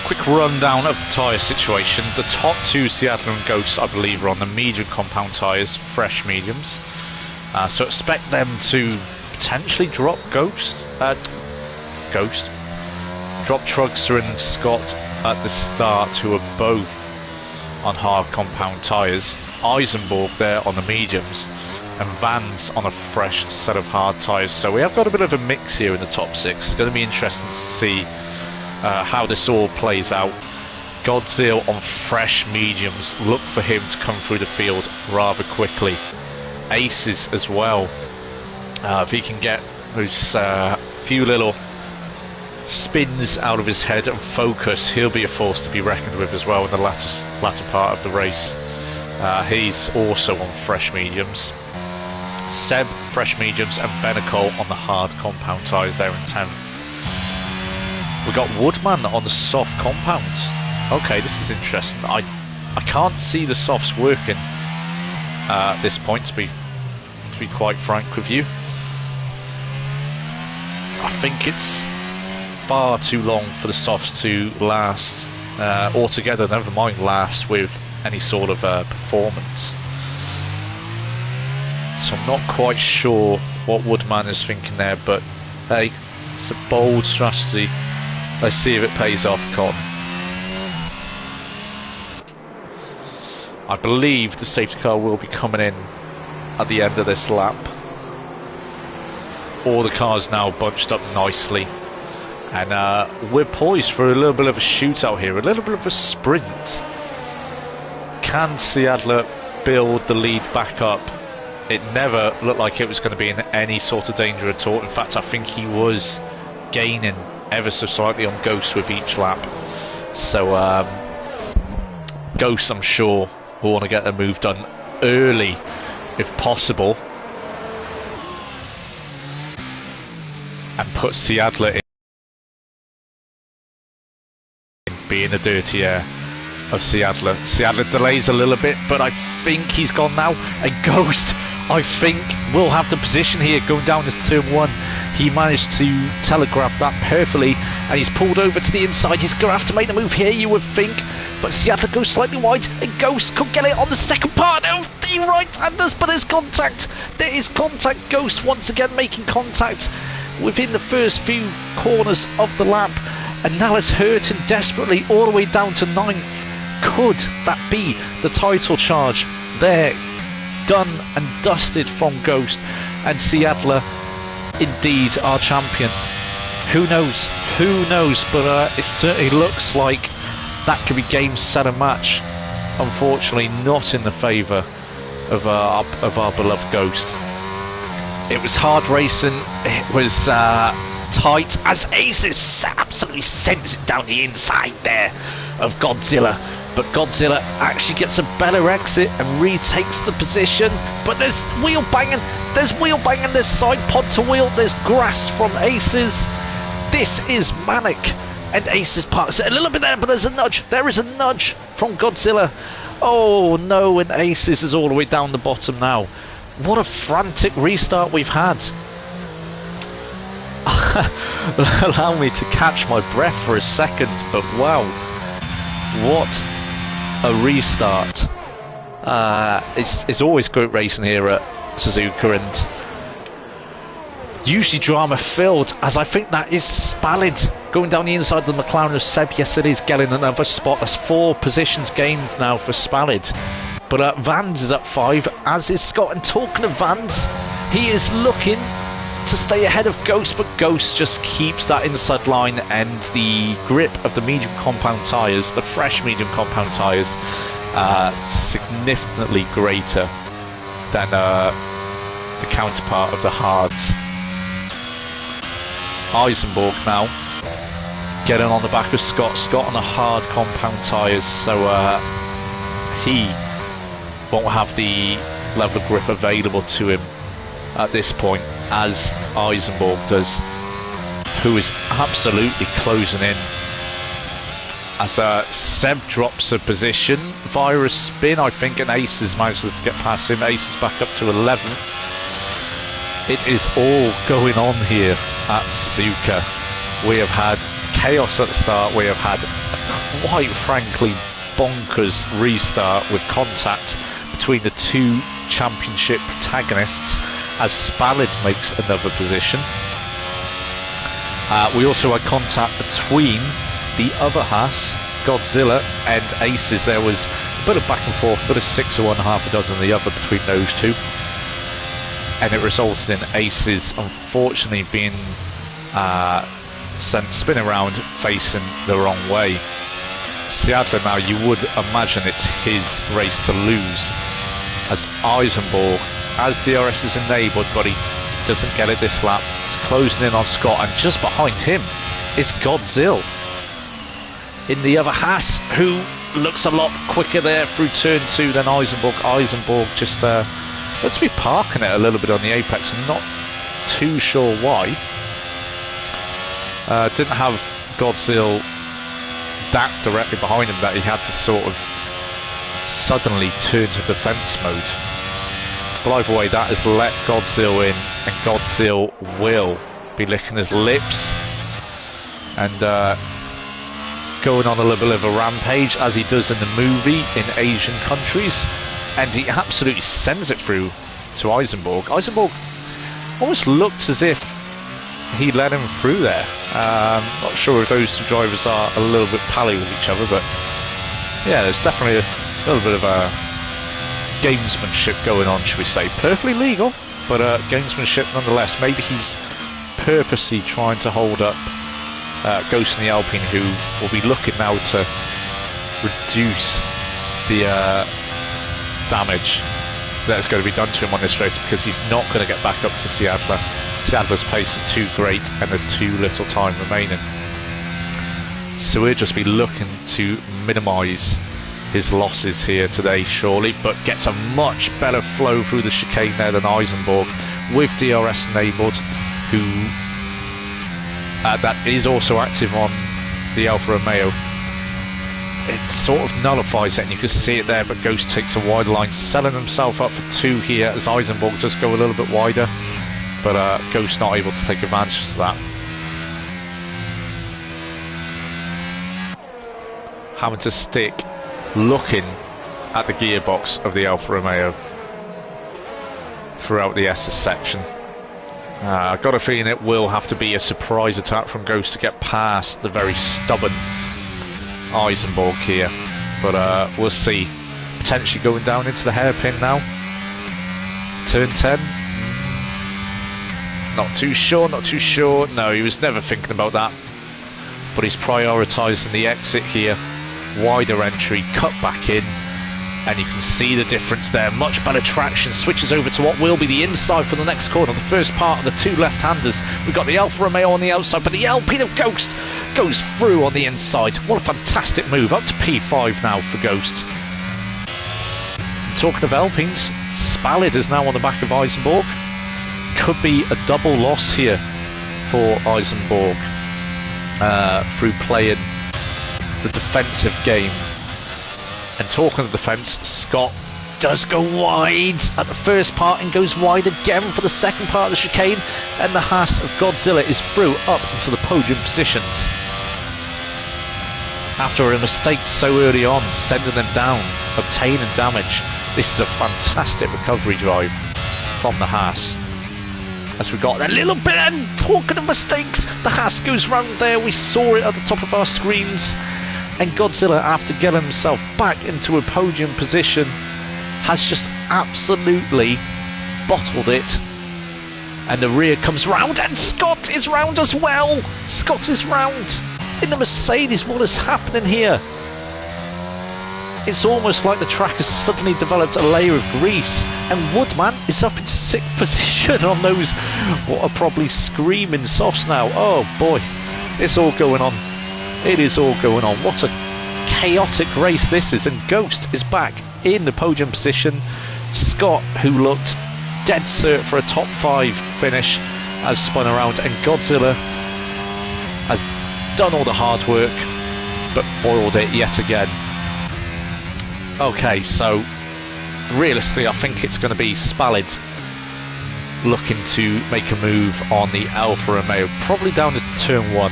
Quick rundown of the tyre situation. The top two Seattle and Ghosts, I believe, are on the medium compound tyres, fresh mediums. So expect them to potentially drop Ghost. Drop Trugster and Scott at the start, who are both on hard compound tyres. Eisenborg there on the mediums, and Vans on a fresh set of hard tyres. So we have got a bit of a mix here in the top six. It's going to be interesting to see how this all plays out. Godzilla on fresh mediums. Look for him to come through the field rather quickly. Aces as well. If he can get those few little spins out of his head and focus, he'll be a force to be reckoned with as well in the latter part of the race. He's also on fresh mediums. Seb, fresh mediums, and Benecol on the hard compound tyres there in 10th. We've got Woodman on the soft compounds. Okay, this is interesting. I can't see the softs working at this point, to be quite frank with you. I think it's far too long for the softs to last altogether, never mind last with any sort of performance. So I'm not quite sure what Woodman is thinking there, but hey, it's a bold strategy. Let's see if it pays off, Con. I believe the safety car will be coming in at the end of this lap. All the cars now bunched up nicely, and we're poised for a little bit of a shootout here, a little bit of a sprint. Can Seadler build the lead back up? It never looked like it was going to be in any sort of danger at all. In fact, I think he was gaining ever so slightly on Ghost with each lap. So Ghost, I'm sure, will want to get the move done early if possible, and put Seadler in being the dirty air of Seadler. Seadler delays a little bit, but I think he's gone now. And Ghost, I think, will have the position here going down this turn one. He managed to telegraph that perfectly, and he's pulled over to the inside. He's going to have to make the move here, you would think, but Seattle goes slightly wide, and Ghost could get it on the second part of the right-handers, but there's contact. There is contact. Ghost once again making contact within the first few corners of the lap, and now it's hurting desperately all the way down to 9th. Could that be the title charge there? Done and dusted from Ghost, and Seadler indeed our champion. Who knows? Who knows? But it certainly looks like that could be game, set and match. Unfortunately, not in the favour of our beloved Ghost. It was hard racing. It was tight as Aces absolutely sends it down the inside there of Godzilla. But Godzilla actually gets a better exit and retakes the position. But there's wheel banging. There's wheel banging. There's side pod to wheel. There's grass from Aces. This is manic. And Aces parks it a little bit there, but there's a nudge. There is a nudge from Godzilla. Oh no, and Aces is all the way down the bottom now. What a frantic restart we've had. Allow me to catch my breath for a second, but wow. What a restart It's always great racing here at Suzuka, and usually drama filled, as I think that is Spallid going down the inside of the McLaren of Seb. Yes, it is getting another spot. That's 4 positions gained now for Spallid. But Vans is up 5, as is Scott. And talking of Vans, he is looking to stay ahead of Ghost, but Ghost just keeps that inside line, and the grip of the medium compound tyres, the fresh medium compound tyres, significantly greater than the counterpart of the hards. Eisenborg now getting on the back of Scott. Scott on the hard compound tyres, so he won't have the level of grip available to him at this point, as Eisenborg does, who is absolutely closing in. As Seb drops a position via a spin, I think, and Aces manages to get past him. Aces back up to 11th. It is all going on here at Suzuka. We have had chaos at the start. We have had a, quite frankly, bonkers restart with contact between the 2 championship protagonists, as Spallid makes another position. We also had contact between the other Haas, Godzilla, and Aces. There was a bit of back and forth, a bit of 6 or 1, half a dozen the other between those 2. And it resulted in Aces unfortunately being sent spin around facing the wrong way. Seattle now, you would imagine it's his race to lose, as Eisenborg, as DRS is enabled, but he doesn't get it this lap. It's closing in on Scott, and just behind him is Godzilla in the other Haas, who looks a lot quicker there through turn 2 than Eisenborg. Eisenborg just looks to be parking it a little bit on the apex. I'm not too sure why. Didn't have Godzilla that directly behind him that he had to sort of suddenly turn to defense mode. But either way, that has let Godzilla in, and Godzilla will be licking his lips and going on a little bit of a rampage, as he does in the movie in Asian countries, and he absolutely sends it through to Eisenborg. Eisenborg almost looked as if he let him through there. Not sure if those 2 drivers are a little bit pally with each other, but yeah, there's definitely a little bit of a gamesmanship going on, should we say. Perfectly legal, but gamesmanship nonetheless. Maybe he's purposely trying to hold up Ghost in the Alpine, who will be looking now to reduce the damage that's going to be done to him on this race, because he's not going to get back up to Seattle. Seattle's pace is too great and there's too little time remaining. So we'll just be looking to minimise his losses here today, surely, but gets a much better flow through the chicane there than Eisenborg, with DRS enabled, who that is also active on the Alfa Romeo. It sort of nullifies it, and you can see it there, but Ghost takes a wider line, selling himself up for 2 here, as Eisenborg does go a little bit wider, but Ghost not able to take advantage of that. Having to stick looking at the gearbox of the Alfa Romeo throughout the S's section. I've got a feeling it will have to be a surprise attack from Ghost to get past the very stubborn Eisenborg here, but we'll see. Potentially going down into the hairpin now. Turn 10. Not too sure, not too sure. No, he was never thinking about that, but he's prioritising the exit here. Wider entry, cut back in, and you can see the difference there. Much better traction, switches over to what will be the inside for the next corner. The first part of the 2 left-handers. We've got the Alfa Romeo on the outside, but the Alpine of Ghost goes through on the inside. What a fantastic move, up to P5 now for Ghost. And talking of Alpines, Spallid is now on the back of Eisenborg. Could be a double loss here for Eisenborg through playing the defensive game. And talking of defence, Scott does go wide at the first part and goes wide again for the second part of the chicane, and the Haas of Godzilla is through up into the podium positions. After a mistake so early on, sending them down, obtaining damage, This is a fantastic recovery drive from the Haas. As we got a little bit, and talking of mistakes, the Haas goes round there. We saw it at the top of our screens. And Godzilla, after getting himself back into a podium position, has just absolutely bottled it. And the rear comes round, and Scott is round as well. Scott is round in the Mercedes. What is happening here? It's almost like the track has suddenly developed a layer of grease, and Woodman is up into 6th position on those what are probably screaming softs now. Oh boy, it's all going on. It is all going on. What a chaotic race this is, and Ghost is back in the podium position. Scott, who looked dead cert for a top 5 finish, has spun around, and Godzilla has done all the hard work but foiled it yet again. Okay, so realistically I think it's going to be Spallid looking to make a move on the Alfa Romeo, probably down to turn 1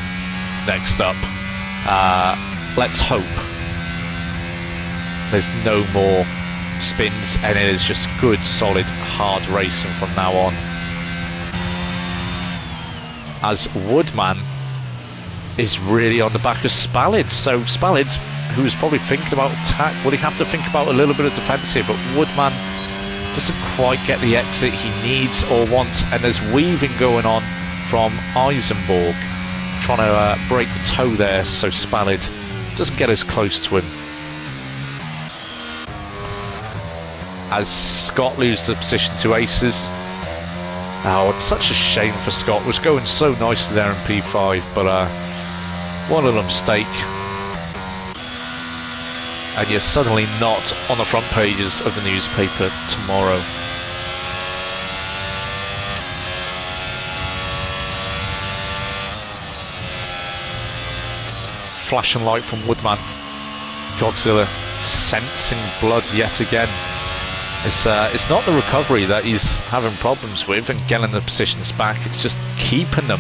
next up. Let's hope there's no more spins and it is just good solid hard racing from now on, as Woodman is really on the back of Spallid. So Spallid, who is probably thinking about attack, will he have to think about a little bit of defence here, but Woodman doesn't quite get the exit he needs or wants, and there's weaving going on from Eisenborg, trying to break the toe there so Spallid doesn't get as close to him. As Scott loses the position to Aces. Oh, it's such a shame for Scott. Was going so nicely there in P5, but what a mistake. And you're suddenly not on the front pages of the newspaper tomorrow. Flashing light from Woodman. Godzilla sensing blood yet again. It's not the recovery that he's having problems with and getting the positions back, it's just keeping them.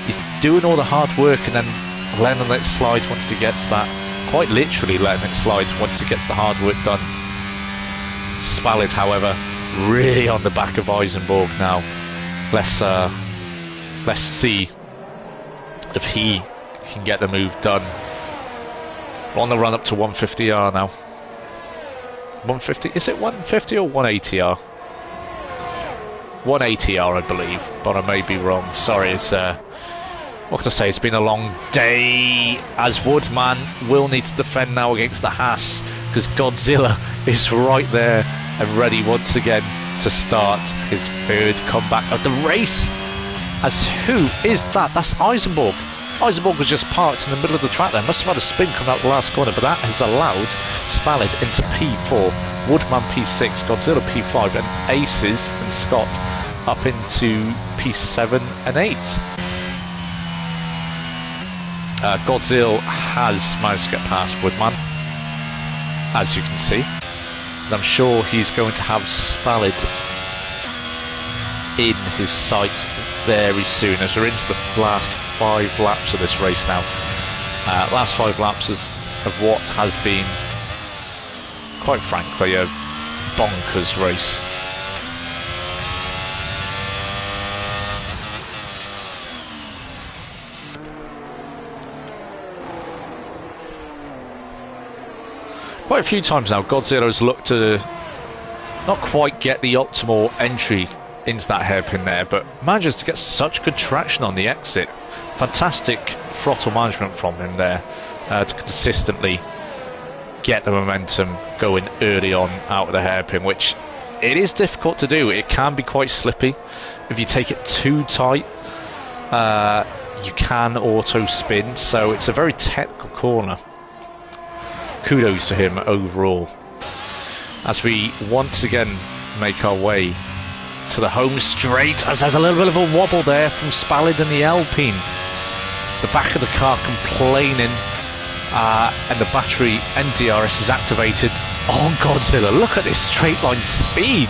He's doing all the hard work and then letting it slide once he gets that. Quite literally letting it slide once he gets the hard work done. Spallid, however, really on the back of Eisenborg now. Let's see if he can get the move done. We're on the run up to 150R now. 150, is it 150 or 180R? 180R I believe, but I may be wrong. Sorry, it's what can I say, it's been a long day, as Woodman will need to defend now against the Haas, because Godzilla is right there and ready once again to start his 3rd comeback of the race. As who is that? That's Eisenborg. Eisenborg was just parked in the middle of the track there, must have had a spin coming out the last corner, but that has allowed Spallid into P4, Woodman P6, Godzilla P5, and Aces and Scott up into P7 and 8. Godzilla has managed to get past Woodman, as you can see, and I'm sure he's going to have Spallid in his sight very soon, as we're into the last 5 laps of this race now. Last 5 laps of what has been, quite frankly, a bonkers race. Quite a few times now Godzilla has looked to not quite get the optimal entry into that hairpin there, but manages to get such good traction on the exit. Fantastic throttle management from him there to consistently get the momentum going early on out of the hairpin, which it is difficult to do. It can be quite slippy. If you take it too tight, you can auto spin, so it's a very technical corner. Kudos to him overall, as we once again make our way to the home straight, as there's a little bit of a wobble there from Spallid and the Alpine. The back of the car complaining, and the battery NDRS is activated on Godzilla. Look at this straight line speed,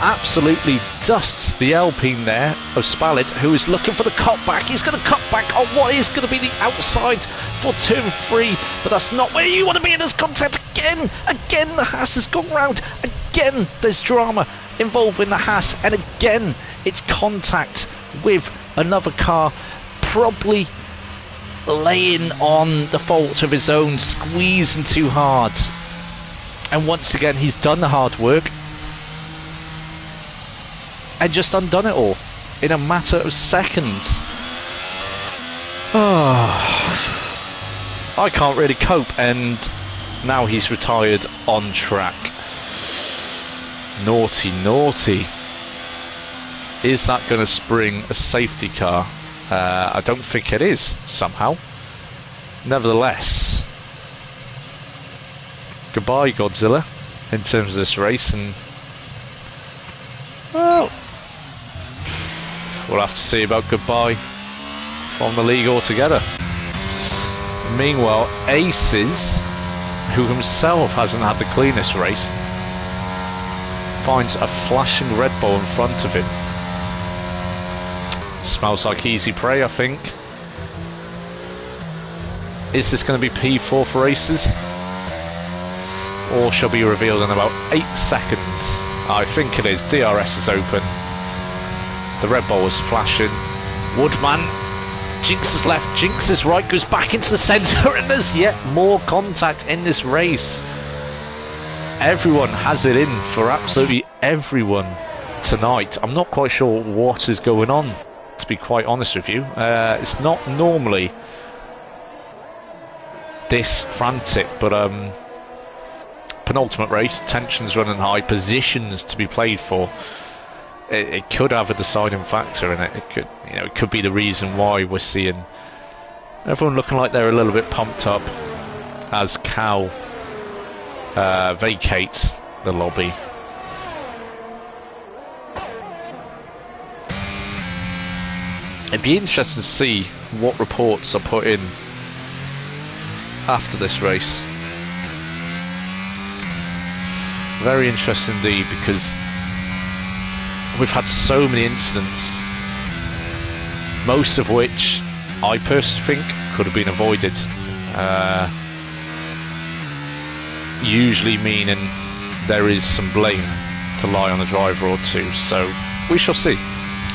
absolutely dusts the Alpine there of Spallet, who is looking for the cutback. He's going to cut back on what is going to be the outside for turn 3, but that's not where you want to be in this contact. Again, the Haas has gone round. Again, there's drama involving the Haas, and again, it's contact with another car, probably laying on the fault of his own, squeezing too hard. And once again, he's done the hard work and just undone it all in a matter of seconds. I can't really cope, and now he's retired on track. Naughty, naughty. Is that going to spring a safety car? I don't think it is, somehow. Nevertheless, goodbye Godzilla in terms of this race, and well, we'll have to see about goodbye from the league altogether. Meanwhile, Aces, who himself hasn't had the cleanest race, finds a flashing Red Bull in front of him. Smells like easy prey, I think. Is this going to be P4 for Aces? Or shall be revealed in about 8 seconds? I think it is. DRS is open. The Red Bull is flashing. Woodman. Jinx is left. Jinx is right. Goes back into the centre. And there's yet more contact in this race. Everyone has it in for absolutely everyone tonight. I'm not quite sure what is going on, to be quite honest with you. It's not normally this frantic, but penultimate race, tensions running high, positions to be played for. It could have a deciding factor in it. It could, you know, it could be the reason why we're seeing everyone looking like they're a little bit pumped up as Cal vacates the lobby. It'd be interesting to see what reports are put in after this race. Very interesting indeed, because we've had so many incidents, most of which I personally think could have been avoided. Usually meaning there is some blame to lie on a driver or two. So we shall see.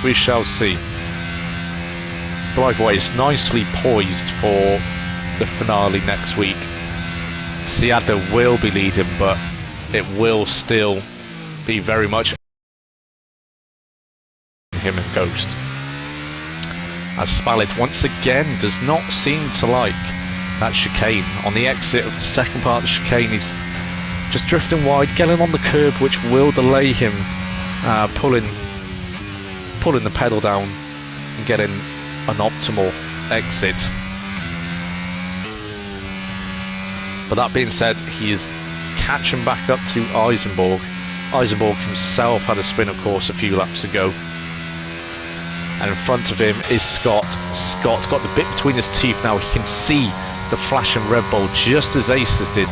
We shall see. But either way, it's nicely poised for the finale next week. Seada will be leading, but it will still be very much him and Ghost. As Spallet once again does not seem to like that chicane. On the exit of the second part of the chicane, he's just drifting wide, getting on the curb, which will delay him pulling the pedal down and getting an optimal exit. But that being said, he is catching back up to Eisenborg. Eisenborg himself had a spin, of course, a few laps ago. And in front of him is Scott. Scott's got the bit between his teeth now. He can see the flashing Red Bull just as Aces did.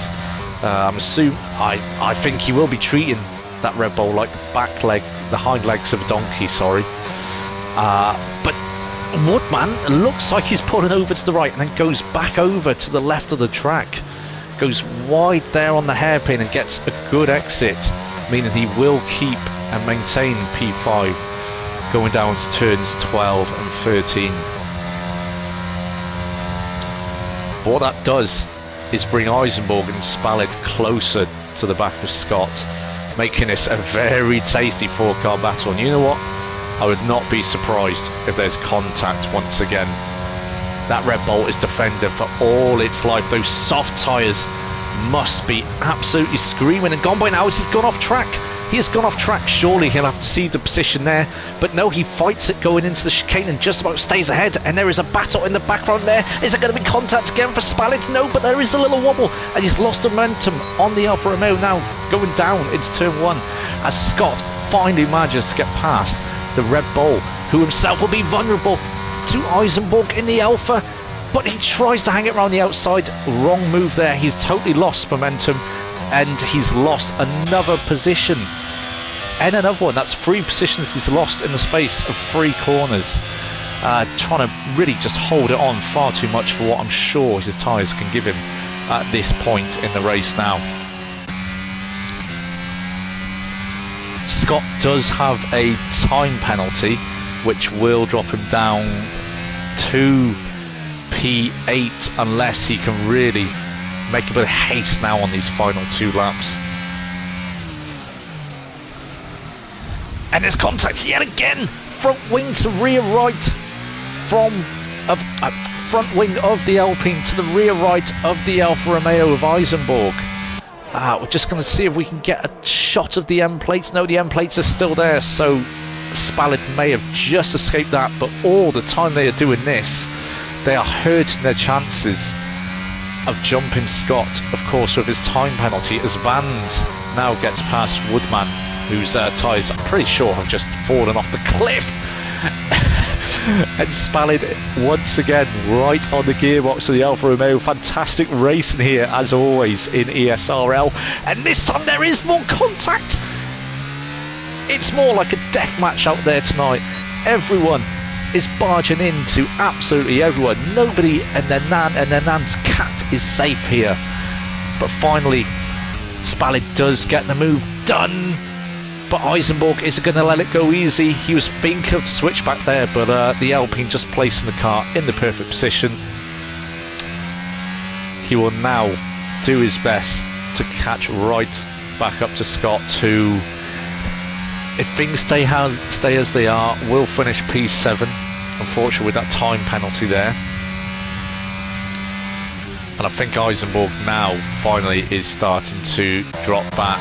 I think he will be treating that Red Bull like the hind legs of a donkey, sorry. But Woodman looks like he's pulling over to the right and then goes back over to the left of the track. Goes wide there on the hairpin and gets a good exit, meaning he will keep and maintain P5 going down to turns 12 and 13. But what that does is bring Eisenborg and Spallet closer to the back of Scott, making this a very tasty four-car battle. And you know what? I would not be surprised if there's contact once again. That Red Bull is defending for all its life. Those soft tyres must be absolutely screaming and gone by now as he's gone off track. He has gone off track. Surely he'll have to see the position there. But no, he fights it going into the chicane and just about stays ahead. And there is a battle in the background there. Is it going to be contact again for Spallet? No, but there is a little wobble. And he's lost momentum on the Alfa Romeo now, going down into turn 1. As Scott finally manages to get past the Red Bull, who himself will be vulnerable to Eisenborg in the Alfa. But he tries to hang it around the outside. Wrong move there. He's totally lost momentum. And he's lost another position. And another one. That's 3 positions he's lost in the space of 3 corners. Trying to really just hold it on far too much for what I'm sure his tyres can give him at this point in the race now. Scott does have a time penalty, which will drop him down to P8 unless he can really make a bit of haste now on these final 2 laps. And there's contact yet again. Front wing to rear right from front wing of the Alpine to the rear right of the Alfa Romeo of Eisenborg. We're just going to see if we can get a shot of the end plates. No, the end plates are still there, so Spallid may have just escaped that, but all the time they are doing this, they are hurting their chances of jumping Scott, of course, with his time penalty, as Vans now gets past Woodman, whose tyres, I'm pretty sure, have just fallen off the cliff. And Spallid once again right on the gearbox of the Alfa Romeo. Fantastic racing here as always in ESRL, and this time there is more contact. It's more like a death match out there tonight. Everyone is barging into absolutely everyone. Nobody and their nan and their nan's cat is safe here. But finally Spallid does get the move done. But Eisenborg isn't going to let it go easy. He was thinking of the switch back there, but the Alpine just placing the car in the perfect position. He will now do his best to catch right back up to Scott, who, if things stay as they are, will finish P7, unfortunately with that time penalty there. And I think Eisenborg now finally is starting to drop back,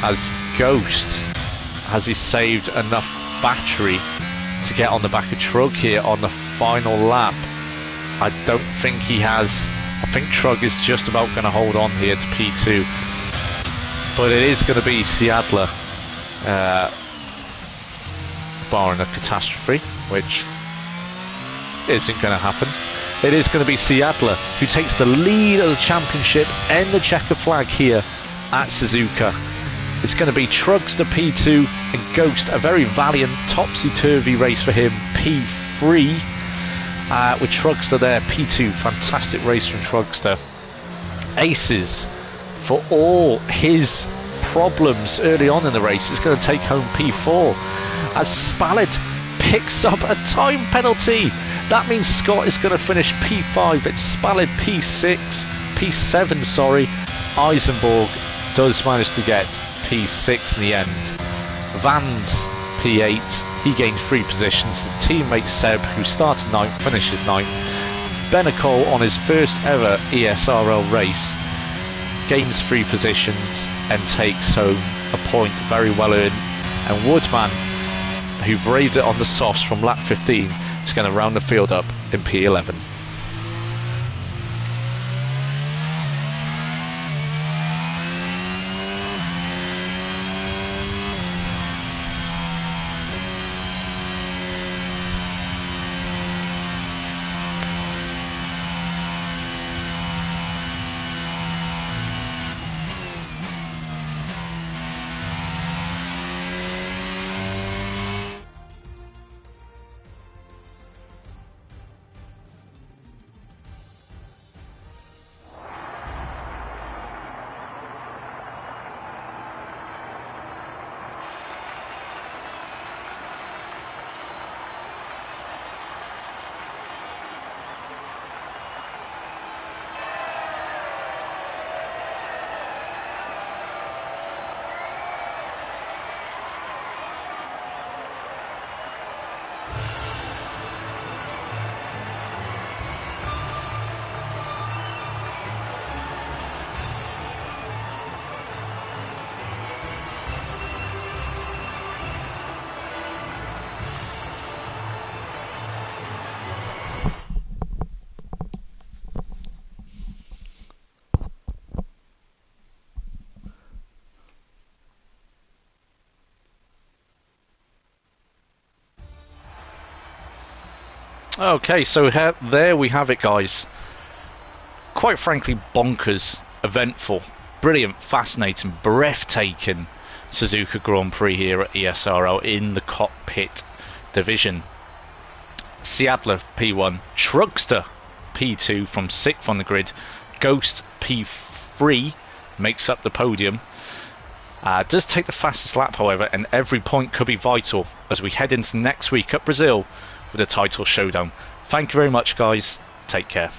as Ghost, has he saved enough battery to get on the back of Trug here on the final lap? I don't think he has. I think Trug is just about going to hold on here to P2, but it is going to be Seadler, barring a catastrophe, which isn't going to happen. It is going to be Seadler who takes the lead of the championship and the checker flag here at Sazuka. It's going to be Trugs to P2 and Ghost, a very valiant topsy-turvy race for him, P3, with Trugster there, P2, fantastic race from Trugster. Aces, for all his problems early on in the race, is going to take home P4, as Spallid picks up a time penalty. That means Scott is going to finish P5, it's Spallid P6, P7, sorry. Eisenborg does manage to get P6 in the end. Vans P8, he gained 3 positions. His teammate Seb, who started 9th, finishes 9th. Benecol, on his first ever ESRL race, gains 3 positions and takes home a point, very well earned. And Woodman, who braved it on the softs from lap 15, is going to round the field up in P11. Okay, so there we have it, guys. Quite frankly, bonkers, eventful, brilliant, fascinating, breathtaking Suzuka Grand Prix here at ESRL in the cockpit division. Seadler P1, Trugster P2 from 6th on the grid, Ghost P3 makes up the podium. Does take the fastest lap, however, and every point could be vital as we head into next week at Brazil with a title showdown. Thank you very much, guys. Take care.